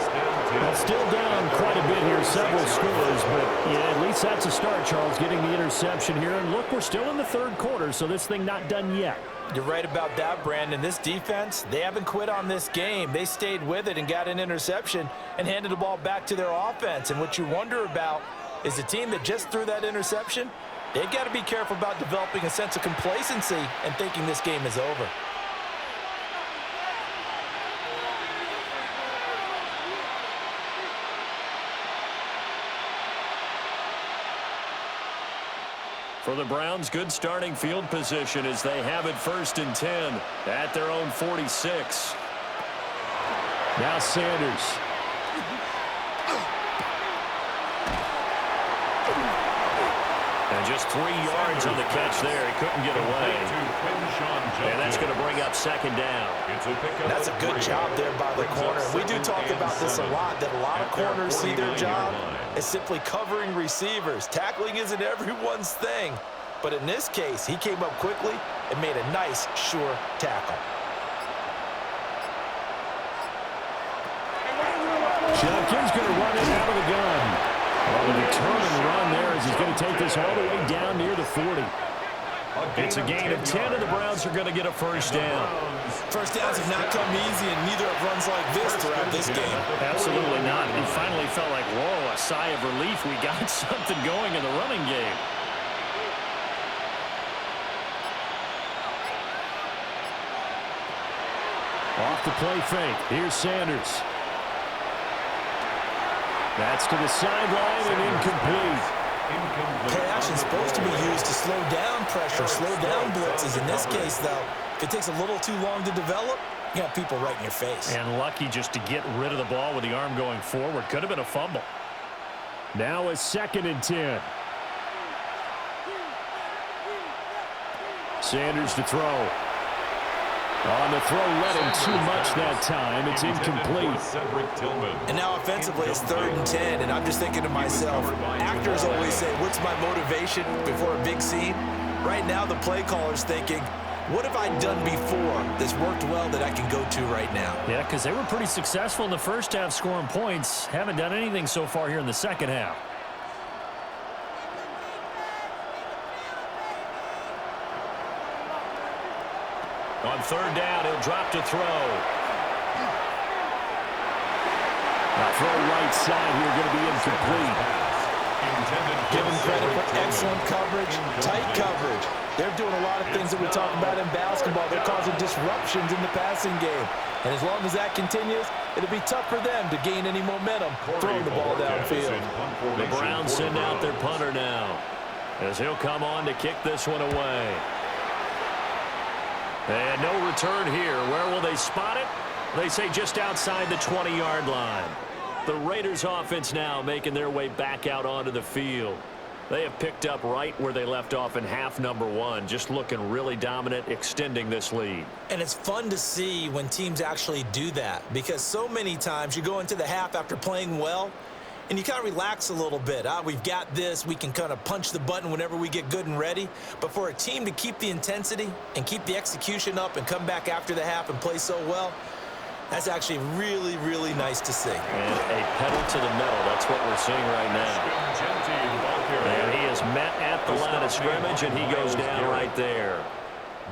Well, still down quite a bit here, several scores, but yeah, at least that's a start, Charles, getting the interception here. And look, we're still in the 3rd quarter, so this thing not done yet. You're right about that, Brandon. This defense, they haven't quit on this game. They stayed with it and got an interception and handed the ball back to their offense. And what you wonder about is the team that just threw that interception, they've got to be careful about developing a sense of complacency and thinking this game is over. For the Browns, good starting field position as they have it 1st and 10 at their own 46. Now Sanders. And just 3 yards on the catch there. He couldn't get away. And that's going to bring up 2nd down. That's a good job there by the corner. We do talk about this a lot, that a lot of corners see their job as simply covering receivers. Tackling isn't everyone's thing. But in this case, he came up quickly and made a nice, sure tackle. Jenkins going to run it out of the gun. Well, the turn and run there as he's going to take this all the way down near the 40. It's a gain of 10, and the Browns are going to get a first down. First downs have not come easy, and neither have runs like this throughout this game. Absolutely not. He finally felt like, whoa, a sigh of relief. We got something going in the running game. Off the play fake. Here's Sanders. That's to the sideline and incomplete. Play action is supposed to be used to slow down pressure, slow down blitzes. In this case, though, if it takes a little too long to develop, you got people right in your face. And lucky just to get rid of the ball with the arm going forward. Could have been a fumble. Now a 2nd and 10. Sanders to throw. On the throw, led him too much that time. It's incomplete. And now offensively, it's 3rd and 10, and I'm just thinking to myself, actors always say, what's my motivation before a big scene? Right now, the play caller's thinking, what have I done before that's worked well that I can go to right now? Yeah, because they were pretty successful in the first half scoring points. Haven't done anything so far here in the second half. On 3rd down, he'll drop to throw. Now throw right side here, going to be incomplete. Give him credit for excellent coverage, tight coverage. They're doing a lot of things that we talk about in basketball. They're causing disruptions in the passing game. And as long as that continues, it'll be tough for them to gain any momentum throwing the ball downfield. The Browns send out their punter now, as he'll come on to kick this one away. And no return here. Where will they spot it? They say just outside the 20-yard line. The Raiders offense now making their way back out onto the field. They have picked up right where they left off in half number 1, just looking really dominant, extending this lead. And it's fun to see when teams actually do that, because so many times you go into the half after playing well, and you kind of relax a little bit. We've got this. We can kind of punch the button whenever we get good and ready. But for a team to keep the intensity and keep the execution up and come back after the half and play so well, that's actually really, really nice to see. And a pedal to the metal. That's what we're seeing right now. And he is met at the line of scrimmage, and he goes down right there.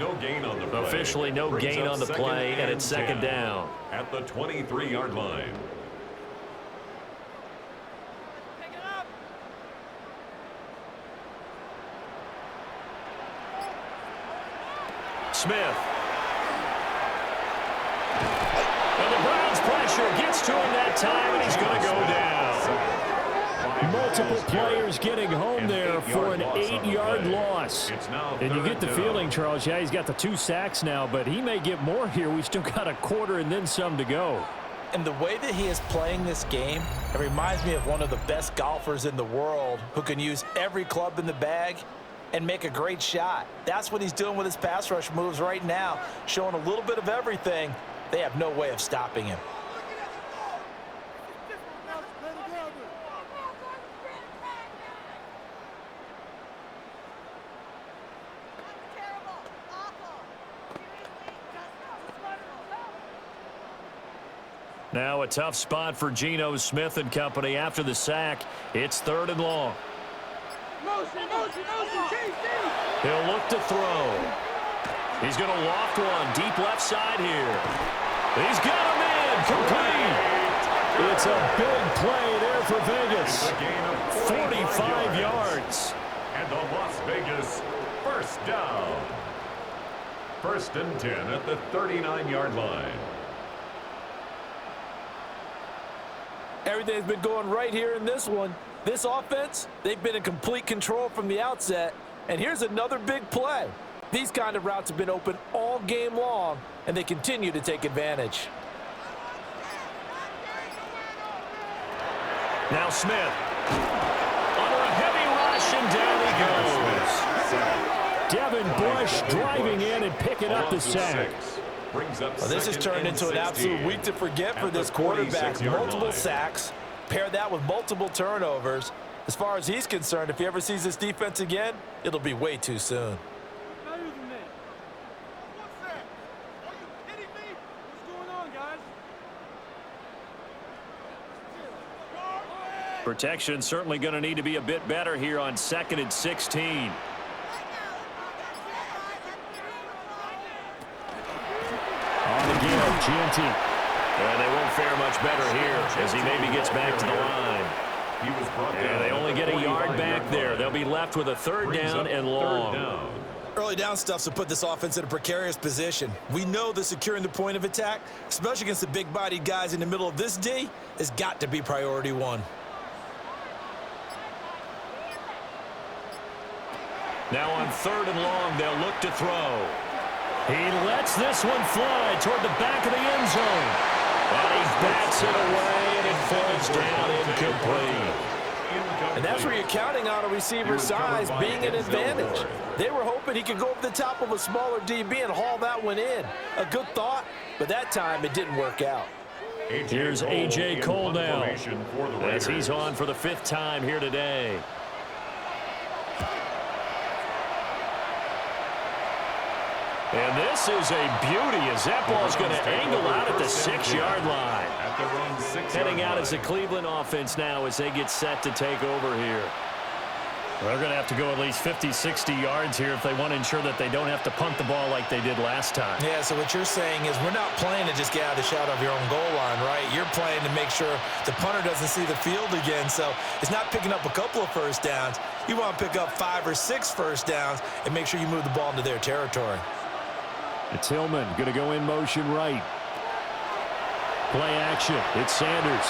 No gain on the play. Officially no gain on the play, and it's 2nd down. At the 23-yard line. Smith. And the Browns pressure gets to him that time, and he's going to go down. Multiple players getting home there for an 8-yard loss. And you get the feeling, Charles, yeah, he's got the 2 sacks now, but he may get more here. We still got a quarter and then some to go. And the way that he is playing this game, it reminds me of one of the best golfers in the world who can use every club in the bag and make a great shot. That's what he's doing with his pass rush moves right now, showing a little bit of everything. They have no way of stopping him. Now a tough spot for Geno Smith and company after the sack. It's 3rd and long. He'll look to throw. He's going to loft one deep left side here. He's got him in. Complete. It's a big play there for Vegas. 45 yards. And the Las Vegas first down. 1st and 10 at the 39-yard line. Everything's been going right here in this one. This offense, they've been in complete control from the outset. And here's another big play. These kind of routes have been open all game long, and they continue to take advantage. Now Smith. Under a heavy rush, and down he goes. Devin Bush driving in and picking up the sack. Well, this has turned into an absolute week to forget for this quarterback. Multiple sacks. Pair that with multiple turnovers. As far as he's concerned, if he ever sees this defense again, it'll be way too soon. Protection certainly going to need to be a bit better here on 2nd and 16. On the give, Gianti. And they won't fare much better here as he maybe gets back to the line. And they only get a yard back there. They'll be left with a 3rd down and long. Early down stuff to put this offense in a precarious position. We know that securing the point of attack, especially against the big-bodied guys in the middle of this D, has got to be priority 1. Now on 3rd and long, they'll look to throw. He lets this one fly toward the back of the end zone. And he bats it away, and it falls down incomplete. And that's where you're counting on a receiver's size being an advantage. They were hoping he could go over the top of a smaller DB and haul that one in. A good thought, but that time it didn't work out. Here's A.J. Cole now as he's on for the 5th time here today. And this is a beauty as that ball's going to angle out at the 6-yard line. Heading out as the Cleveland offense now as they get set to take over here. They're going to have to go at least 50, 60 yards here if they want to ensure that they don't have to punt the ball like they did last time. Yeah, so what you're saying is we're not playing to just get out of the shadow of your own goal line, right? You're playing to make sure the punter doesn't see the field again. So it's not picking up a couple of first downs. You want to pick up 5 or 6 first downs and make sure you move the ball into their territory. It's Hillman going to go in motion right. Play action. It's Sanders.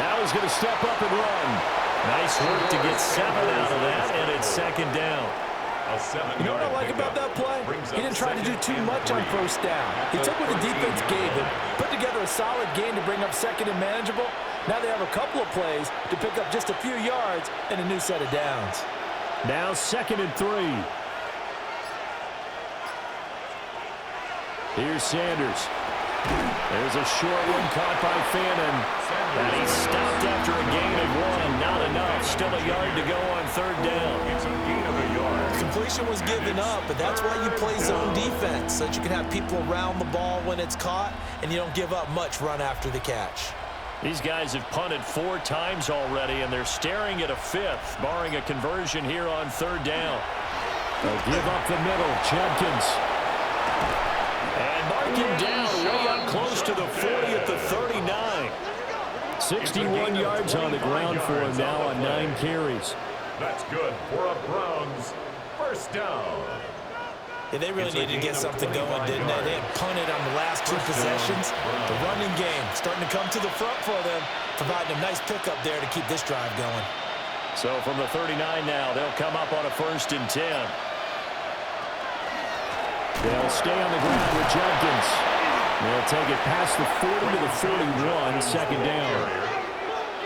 Now he's going to step up and run. Nice work to get 7 out of that, and it's 2nd down. You know what I like about that play? He didn't try to do too much on first down. He took what the defense gave him, put together a solid game to bring up 2nd and manageable. Now they have a couple of plays to pick up just a few yards and a new set of downs. Now 2nd and 3. Here's Sanders. There's a short one caught by Fannin. And he's stopped after a gain of 1. Not enough. Still a yard to go on 3rd down. It's a gain of a yard. Completion was given up, but that's why you play zone defense, so that you can have people around the ball when it's caught, and you don't give up much run after the catch. These guys have punted 4 times already, and they're staring at a 5th, barring a conversion here on 3rd down. They'll give up the middle. Jenkins. And mark him down way up close to the 40 at the 39. 61 yards on the ground for him now on 9 carries. That's good for a Browns 1st down. Yeah, they really needed to get something going, didn't they? They had punted on the last 2 possessions. The running game starting to come to the front for them, providing a nice pickup there to keep this drive going. So from the 39 now, they'll come up on a 1st and 10. They'll stay on the ground with Jenkins. They'll take it past the 40 to the 41, 2nd down.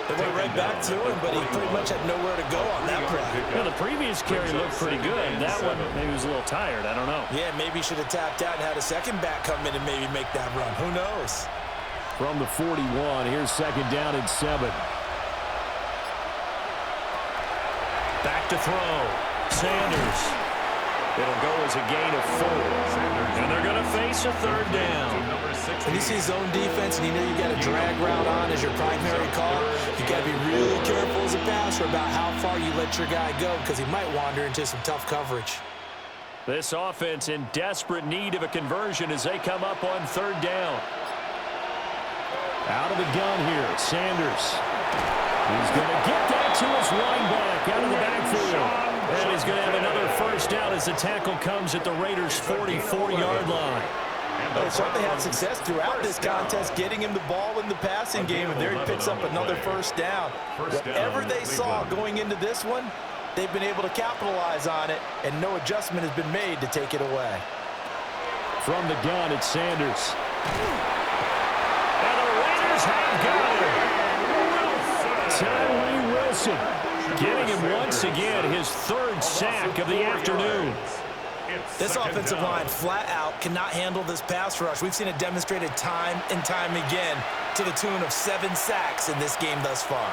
They went right back to him, but he pretty much had nowhere to go on that play. Yeah, the previous carry looked pretty good. That one, maybe he was a little tired. I don't know. Yeah, maybe he should have tapped out and had a second back come in and maybe make that run. Who knows? From the 41, here's 2nd down and 7. Back to throw. Sanders. It'll go as a gain of 4. And they're going to face a 3rd down. When you see zone defense and you know you got a drag route on as your primary call, you got to be really careful as a passer about how far you let your guy go because he might wander into some tough coverage. This offense in desperate need of a conversion as they come up on 3rd down. Out of the gun here, Sanders. He's going to get that to his running back out of the backfield. And he's going to have another 1st down as the tackle comes at the Raiders' 44-yard line. They certainly had success throughout this contest getting him the ball in the passing game, and there he picks up another 1st down. Whatever they saw going into this one, they've been able to capitalize on it, and no adjustment has been made to take it away. From the gun, it's Sanders. And the Raiders have got him. Tyree Wilson getting him once again his 3rd sack of the afternoon. This offensive line flat out cannot handle this pass rush. We've seen it demonstrated time and time again to the tune of 7 sacks in this game thus far.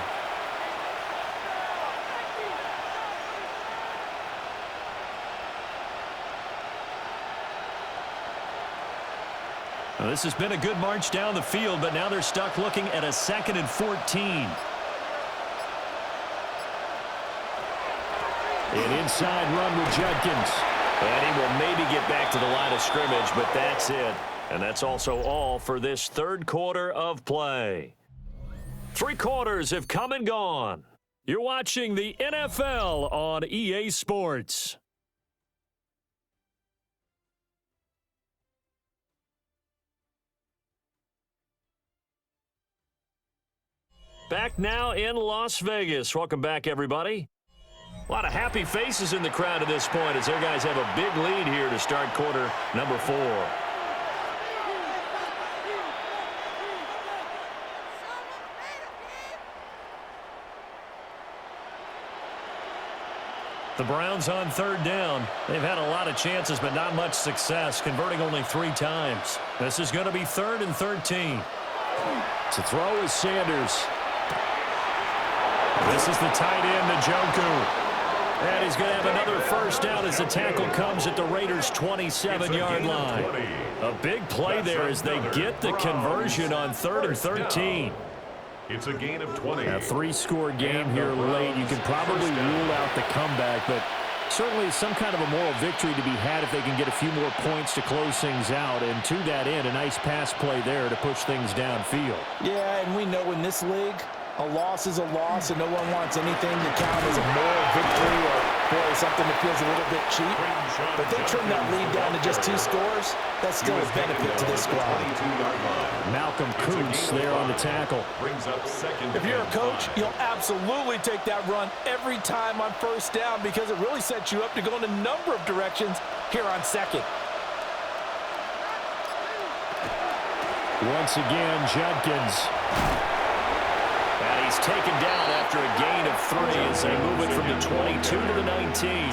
Now, this has been a good march down the field, but now they're stuck looking at a 2nd and 14. An inside run with Judkins. And he will maybe get back to the line of scrimmage, but that's it. And that's also all for this third quarter of play. 3 quarters have come and gone. You're watching the NFL on EA Sports. Back now in Las Vegas. Welcome back, everybody. A lot of happy faces in the crowd at this point as their guys have a big lead here to start quarter number 4. The Browns on third down. They've had a lot of chances, but not much success, converting only 3 times. This is going to be 3rd and 13. To throw is Sanders. This is the tight end, Njoku. And he's going to have another first down as the tackle comes at the Raiders' 27-yard line. A big play there as they get the conversion on 3rd and 13. It's a gain of 20. A 3-score game here late. You can probably rule out the comeback, but certainly some kind of a moral victory to be had if they can get a few more points to close things out. And to that end, a nice pass play there to push things downfield. Yeah, and we know in this league, a loss is a loss, and no one wants anything to count as a moral victory or, boy, something that feels a little bit cheap. But they trim that lead down to just 2 scores. That's still a benefit to this squad. Malcolm Kuntz there on the tackle. If you're a coach, you'll absolutely take that run every time on first down because it really sets you up to go in a number of directions here on second. Once again, Judkins. And he's taken down after a gain of 3 as they move it from the 22 to the 19.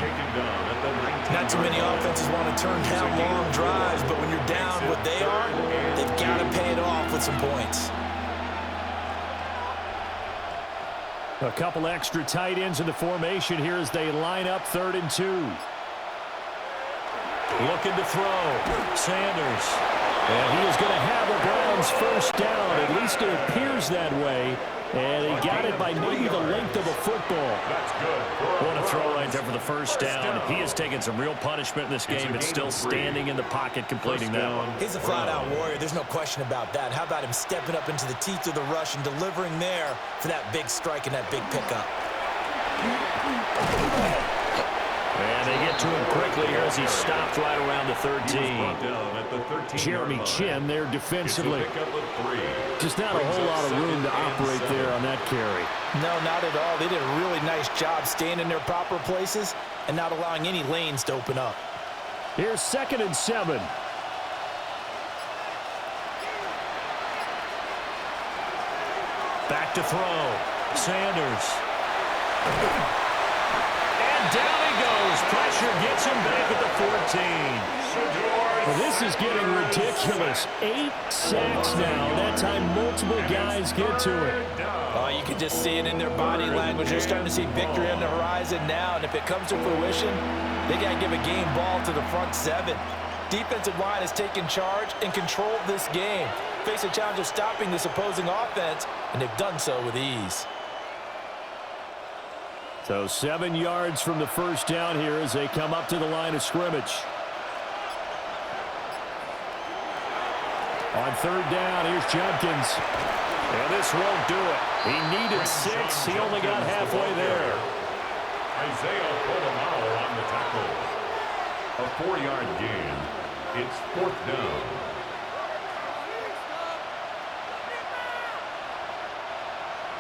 Not too many offenses want to turn down long drives, but when you're down what they are, they've got to pay it off with some points. A couple extra tight ends in the formation here as they line up 3rd and 2. Looking to throw. Sanders. And he is going to have the Browns first down. At least it appears that way. And he got it by maybe the length of a football. What a throw right there for the first down. He has taken some real punishment in this game, but still standing in the pocket completing that one. He's a flat-out warrior. There's no question about that. How about him stepping up into the teeth of the rush and delivering there for that big strike and that big pickup? And they get to him quickly here as he stopped right around the 13. Jeremy Chin there defensively. Just not a whole lot of room to operate there on that carry. No, not at all. They did a really nice job staying in their proper places and not allowing any lanes to open up. Here's 2nd and 7. Back to throw. Sanders. And down he goes. Pressure gets him back at the 14. Well, this is getting ridiculous. 8 sacks now. That time multiple guys get to it. Oh, you can just see it in their body language. They're starting to see victory on the horizon now, and if it comes to fruition, they got to give a game ball to the front 7. Defensive line has taken charge and controlled this game. Face a challenge of stopping this opposing offense, and they've done so with ease. So 7 yards from the first down here as they come up to the line of scrimmage. On 3rd down, here's Judkins. And this won't do it. He needed 6. He only got halfway there. Isaiah Polamalu on the tackle. A 4-yard gain. It's 4th down.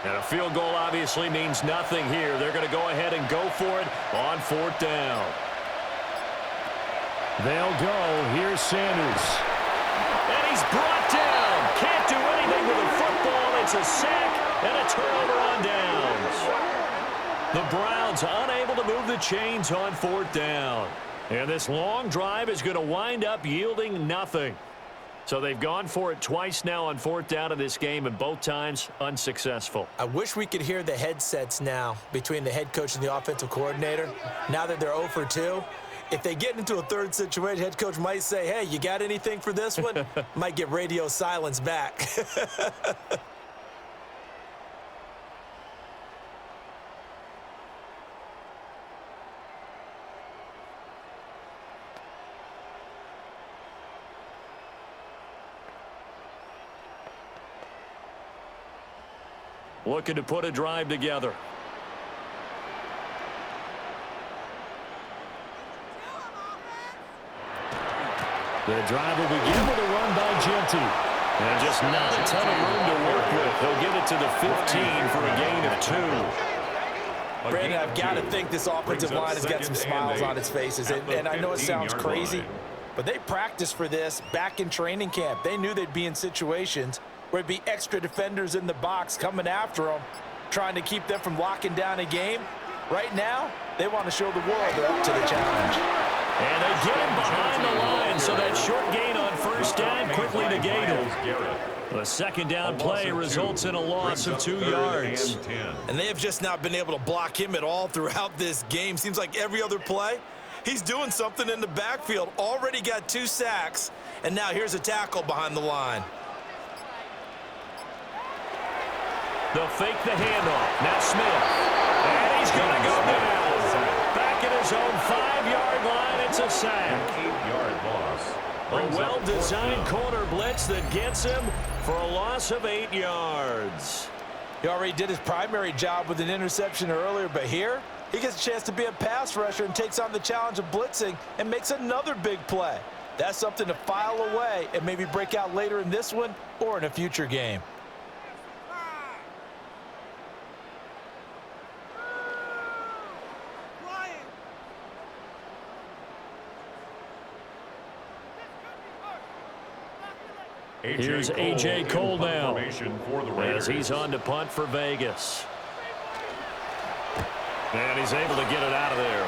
And a field goal obviously means nothing here. They're going to go ahead and go for it on 4th down. They'll go. Here's Sanders. And he's brought down. Can't do anything with a football. It's a sack and a turnover on downs. The Browns unable to move the chains on 4th down. And this long drive is going to wind up yielding nothing. So they've gone for it twice now on 4th down in this game, and both times unsuccessful. I wish we could hear the headsets now between the head coach and the offensive coordinator. Now that they're 0 for 2, if they get into a 3rd situation, head coach might say, hey, you got anything for this one? Might get radio silence back. looking to put a drive together. The drive will begin with a run by Genti. And just not a ton of room to work with. He'll get it to the 15 for a gain of 2. Brandon, I've got to think this offensive line has got some smiles on its faces. And I know it sounds crazy, but they practiced for this back in training camp. They knew they'd be in situations where it'd be extra defenders in the box coming after them, trying to keep them from locking down a game. Right now, they want to show the world they're up to the challenge. And they get him behind the line, so that short gain on first down quickly negated. The second down play results in a loss of 2 yards. And they have just not been able to block him at all throughout this game. Seems like every other play, he's doing something in the backfield. Already got 2 sacks, and now here's a tackle behind the line. They'll fake the handoff. Now Smith. And he's going to go down. Back at his own 5-yard line, it's a sack. 8-yard loss. A well-designed corner blitz that gets him for a loss of 8 yards. He already did his primary job with an interception earlier, but here he gets a chance to be a pass rusher and takes on the challenge of blitzing and makes another big play. That's something to file away and maybe break out later in this one or in a future game. Here's A.J. Cole now as he's on to punt for Vegas. And he's able to get it out of there.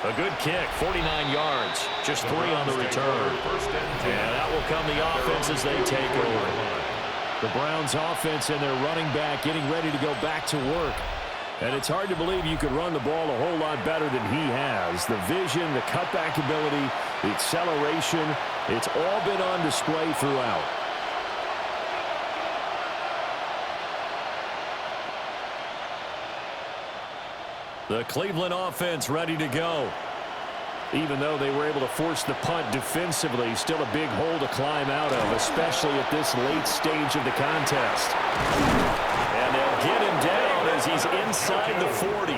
A good kick, 49 yards, just 3 on the return. And that will come the offense as they take over. The Browns offense and their running back getting ready to go back to work. And it's hard to believe you could run the ball a whole lot better than he has. The vision, the cutback ability, the acceleration, it's all been on display throughout. The Cleveland offense ready to go. Even though they were able to force the punt defensively, still a big hole to climb out of, especially at this late stage of the contest. And they'll get him down as he's inside the 40.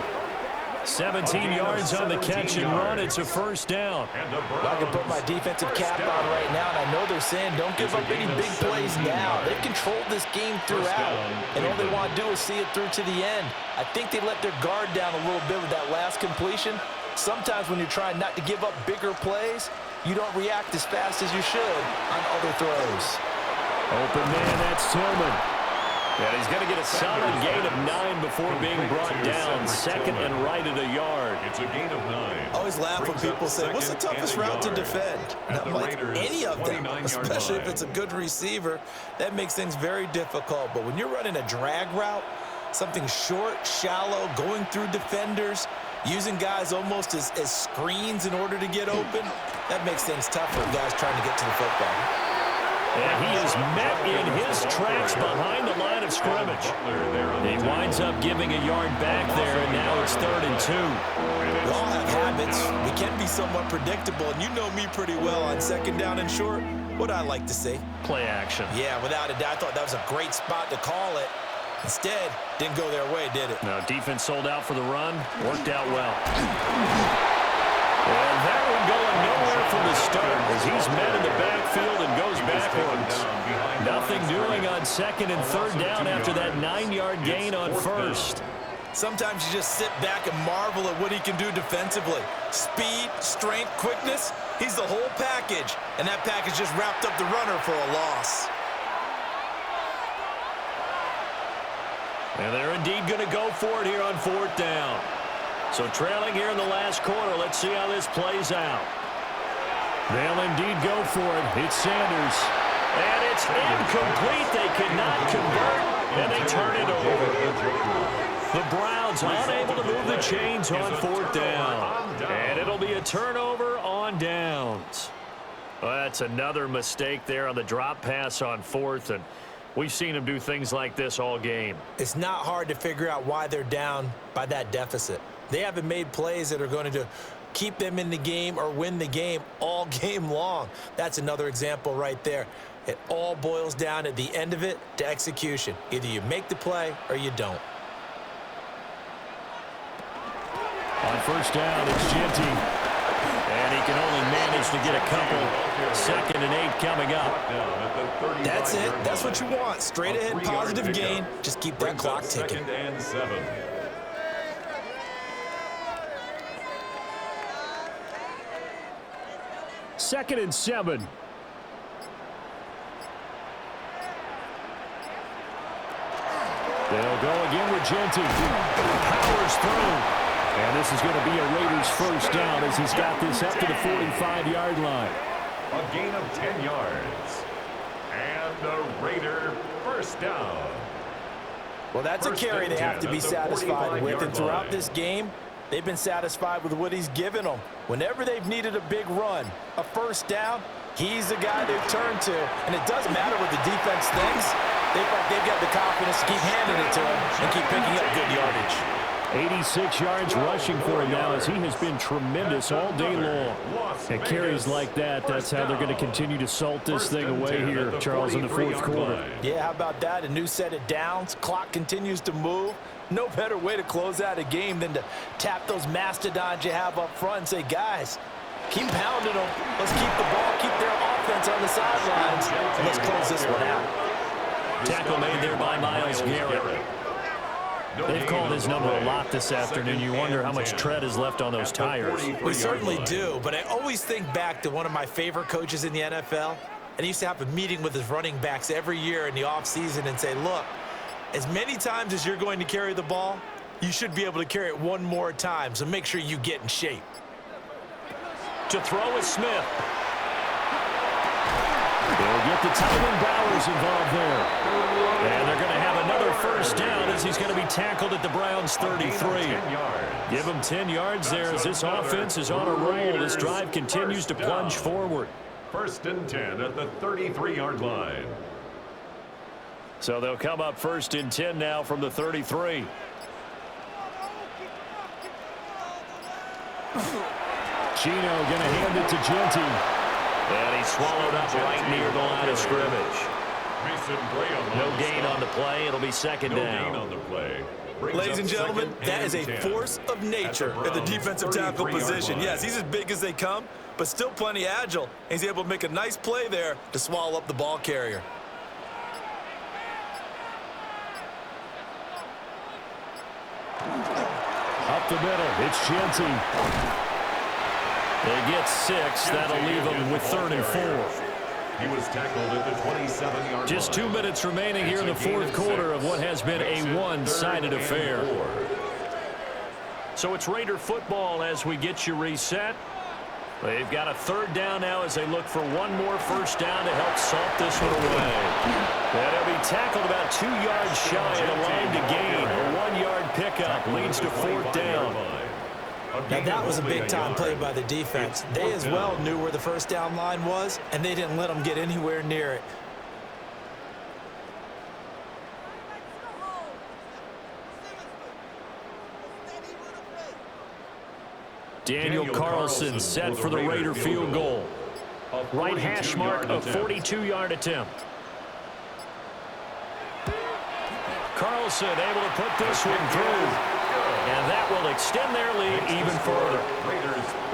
17 yards on the catch and run. It's a first down. I can put my defensive cap on right now, and I know they're saying don't give up any big plays now. They've controlled this game throughout, and all they want to do is see it through to the end. I think they let their guard down a little bit with that last completion. Sometimes when you're trying not to give up bigger plays, you don't react as fast as you should on other throws. Open man, that's Tillman. And he's going to get a solid gain of 9 before being brought down. Second and right at a yard. It's a gain of 9. I always laugh when people say, what's the toughest route to defend? And I'm like, any of them, especially if it's a good receiver. That makes things very difficult. But when you're running a drag route, something short, shallow, going through defenders, using guys almost as screens in order to get open, that makes things tough for guys trying to get to the football. And he is met in his tracks behind the line of scrimmage. He winds up giving a yard back there, and now it's 3rd and 2. We all have habits. We can be somewhat predictable, and you know me pretty well on 2nd down and short. What I like to see. Play action. Yeah, without a doubt. I thought that was a great spot to call it. Instead, didn't go their way, did it? No, defense sold out for the run. Worked out well. And that one going nowhere from the start as he's met in the backfield and goes backwards. Nothing doing on 2nd and 3rd down after that 9-yard gain on 1st. Sometimes you just sit back and marvel at what he can do defensively. Speed, strength, quickness, he's the whole package. And that package just wrapped up the runner for a loss. And they're indeed going to go for it here on 4th down. So trailing here in the last quarter, let's see how this plays out. They'll indeed go for it. It's Sanders. And it's incomplete. They cannot convert, and they turn it over. The Browns unable to move the chains on 4th down. And it'll be a turnover on downs. Well, that's another mistake there on the drop pass on 4th, and we've seen him do things like this all game. It's not hard to figure out why they're down by that deficit. They haven't made plays that are going to keep them in the game or win the game all game long. That's another example right there. It all boils down at the end of it to execution. Either you make the play or you don't. On first down, it's Genty. And he can only manage to get a couple. 2nd and 8 coming up. That's it. That's what you want. Straight ahead, positive gain. Just keep that clock ticking. 2nd and 7. Second and 7. They'll go again with Genty. Powers through. And this is going to be a Raiders first down as he's got this up to the 45-yard line. A gain of 10 yards. And the Raider first down. Well, that's a carry they have to be satisfied with. And throughout this game, they've been satisfied with what he's given them. Whenever they've needed a big run, a first down, he's the guy they've turned to. And it doesn't matter what the defense thinks. They've got the confidence to keep handing it to him and keep picking up good yardage. 86 yards rushing for him now as he has been tremendous all day long. And carries like that, that's how they're going to continue to salt this thing away here, Charles, in the fourth quarter. Yeah, how about that? A new set of downs. Clock continues to move. No better way to close out a game than to tap those mastodons you have up front and say, guys, keep pounding them. Let's keep the ball, keep their offense on the sidelines, and let's close this one out. Tackle made there by Myles Garrett. They've called his number a lot this afternoon. You wonder how much tread is left on those tires. We certainly do, but I always think back to one of my favorite coaches in the NFL, and he used to have a meeting with his running backs every year in the offseason and say, look, as many times as you're going to carry the ball, you should be able to carry it one more time, so make sure you get in shape. To throw is Smith. They'll get the Tylan Bowers involved there. And they're going to have another first down as he's going to be tackled at the Browns' 33. Give him 10 yards there as this offense is on a roll. This drive continues to plunge forward. 1st and 10 at the 33-yard line. So they'll come up 1st and 10 now from the 33. Gino going to hand it to Genty. And he swallowed up right near the line of scrimmage. No gain on the play. It'll be 2nd down. Ladies and gentlemen, that is a force of nature at the defensive tackle position. Yes, he's as big as they come, but still plenty agile. And he's able to make a nice play there to swallow up the ball carrier. Up the middle, it's Genty. They get 6. That'll leave them with 3rd and 4. He was tackled at the 27-yard line. Just 2 minutes remaining here in the fourth quarter of what has been a one-sided affair. So it's Raider football as we get you reset. They've got a 3rd down now as they look for one more first down to help salt this one away. And he'll be tackled about 2 yards shy of the line to gain. A 1-yard pickup leads to 4th down. Now, that was a big-time play by the defense. They as well knew where the first down line was, and they didn't let them get anywhere near it. Daniel Carlson set for the Raider field goal. Right hash mark, a 42-yard attempt. Carlson able to put this one through. And that will extend their lead even further.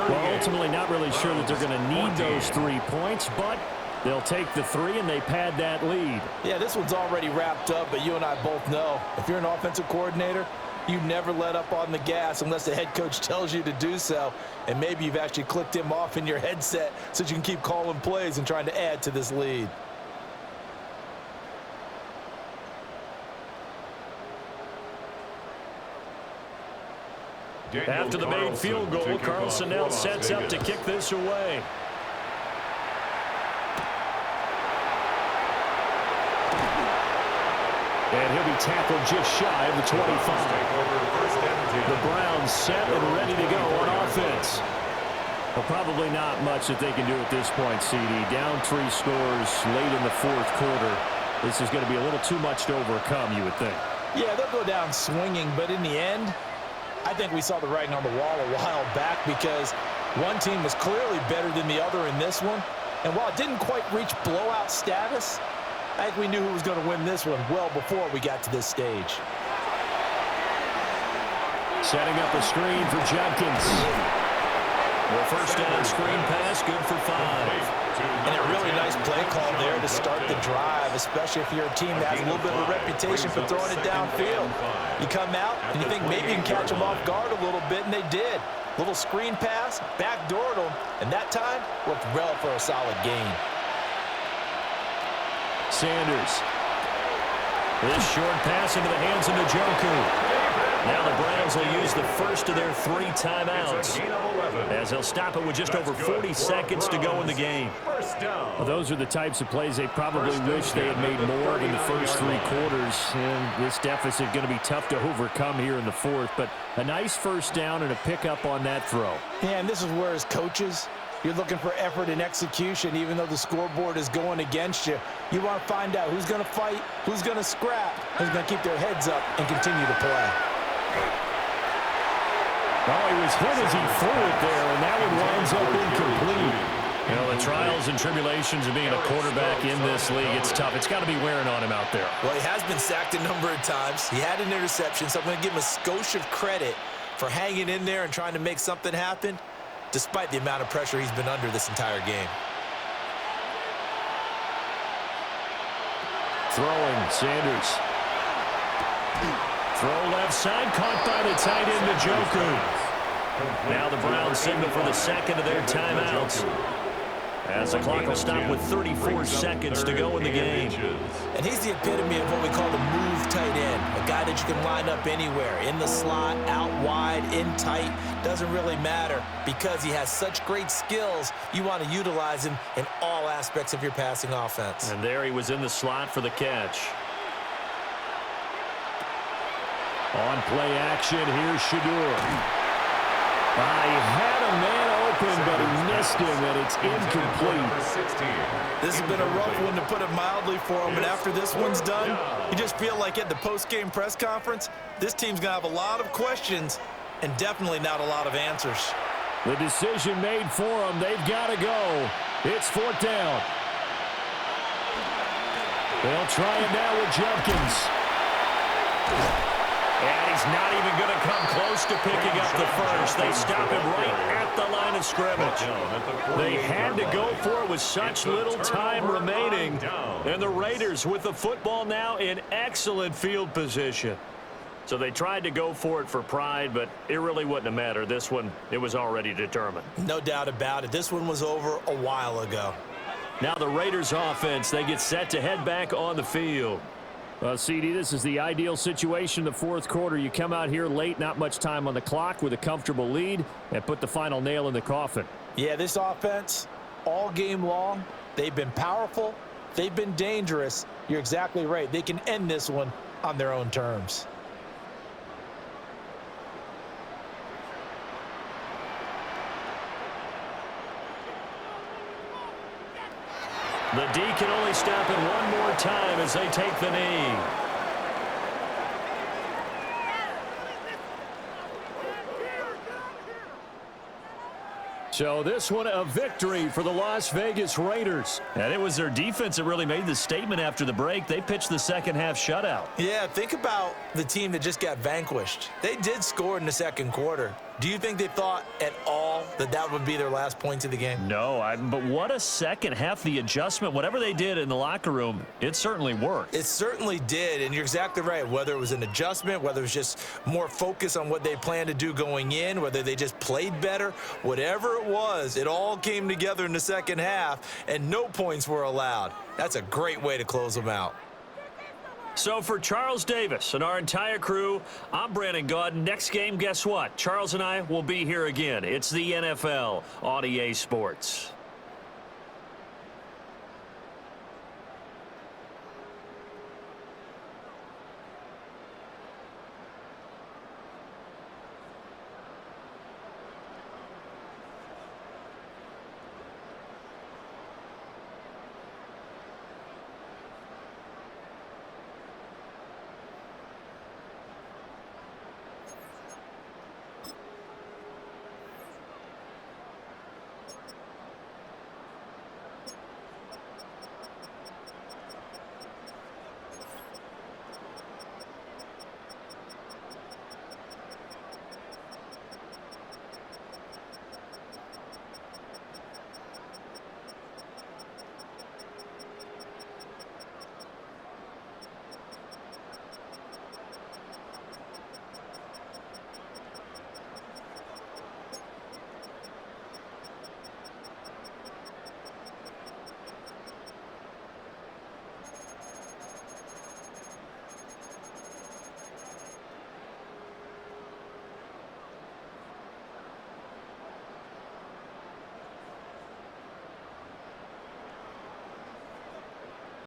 Well, ultimately not really sure that they're going to need those 3 points, but they'll take the 3 and they pad that lead. Yeah, this one's already wrapped up, but you and I both know if you're an offensive coordinator, you never let up on the gas unless the head coach tells you to do so. And maybe you've actually clicked him off in your headset so that you can keep calling plays and trying to add to this lead. After the made field goal, Carlson now sets up to kick this away. And he'll be tackled just shy of the 25. The Browns set and ready to go on offense. Well, probably not much that they can do at this point, CD. Down 3 scores late in the fourth quarter. This is going to be a little too much to overcome, you would think. Yeah, they'll go down swinging, but in the end, I think we saw the writing on the wall a while back because one team was clearly better than the other in this one. And while it didn't quite reach blowout status, I think we knew who was going to win this one well before we got to this stage. Setting up a screen for Jenkins. Well, first down screen pass, good for 5. And a really nice play call there to start the drive, especially if you're a team that has a little bit of a reputation for throwing it downfield. You come out and you think maybe you can catch them off guard a little bit, and they did. Little screen pass, backdoored them, and that time looked well for a solid gain. Sanders. This short pass into the hands of Njoku. Now the Browns will use the first of their 3 timeouts as they'll stop it with just over 40 seconds to go in the game. Well, those are the types of plays they probably wish they had made more of in the first 3 quarters. And this deficit going to be tough to overcome here in the 4th. But a nice first down and a pickup on that throw. Yeah, and this is where as coaches, you're looking for effort and execution, even though the scoreboard is going against you. You want to find out who's going to fight, who's going to scrap, who's going to keep their heads up and continue to play. Oh, he was hit as he threw it there, and that one winds up incomplete. You know, the trials and tribulations of being a quarterback in this league, it's tough. It's got to be wearing on him out there. Well, he has been sacked a number of times. He had an interception, so I'm going to give him a skosh of credit for hanging in there and trying to make something happen, despite the amount of pressure he's been under this entire game. Throwing, Sanders. Throw left side, caught by the tight end, Njoku. Now the Browns signal for the second of their timeouts, as the clock will stop with 34 seconds to go in the game. And he's the epitome of what we call the move tight end, a guy that you can line up anywhere, in the slot, out wide, in tight, doesn't really matter because he has such great skills. You want to utilize him in all aspects of your passing offense. And there he was in the slot for the catch. On play action, here's Shadur. He had a man open, but he missed him, and it's incomplete. This has been a rough one, to put it mildly, for him, but after this one's done, you just feel like at the post-game press conference, this team's going to have a lot of questions and definitely not a lot of answers. The decision made for them. They've got to go. It's 4th down. They'll try it now with Jenkins. And he's not even going to come close to picking up the first. They stop him right at the line of scrimmage. They had to go for it with such little time remaining. And the Raiders with the football now in excellent field position. So they tried to go for it for pride, but it really wouldn't have mattered. This one, it was already determined. No doubt about it. This one was over a while ago. Now the Raiders offense, they get set to head back on the field. Well, CD, this is the ideal situation in the 4th quarter. You come out here late, not much time on the clock, with a comfortable lead, and put the final nail in the coffin. Yeah, this offense, all game long, they've been powerful, they've been dangerous. You're exactly right. They can end this one on their own terms. The D can only stop it one more time as they take the knee. So this one a victory for the Las Vegas Raiders. And it was their defense that really made the statement after the break. They pitched the second half shutout. Yeah, think about the team that just got vanquished. They did score in the 2nd quarter. Do you think they thought at all that that would be their last points of the game? No, but what a second half. The adjustment, whatever they did in the locker room, it certainly worked. It certainly did, and you're exactly right. Whether it was an adjustment, whether it was just more focus on what they planned to do going in, whether they just played better, whatever it was, it all came together in the 2nd half, and no points were allowed. That's a great way to close them out. So for Charles Davis and our entire crew, I'm Brandon Gaudin. Next game, guess what? Charles and I will be here again. It's the NFL on EA Sports.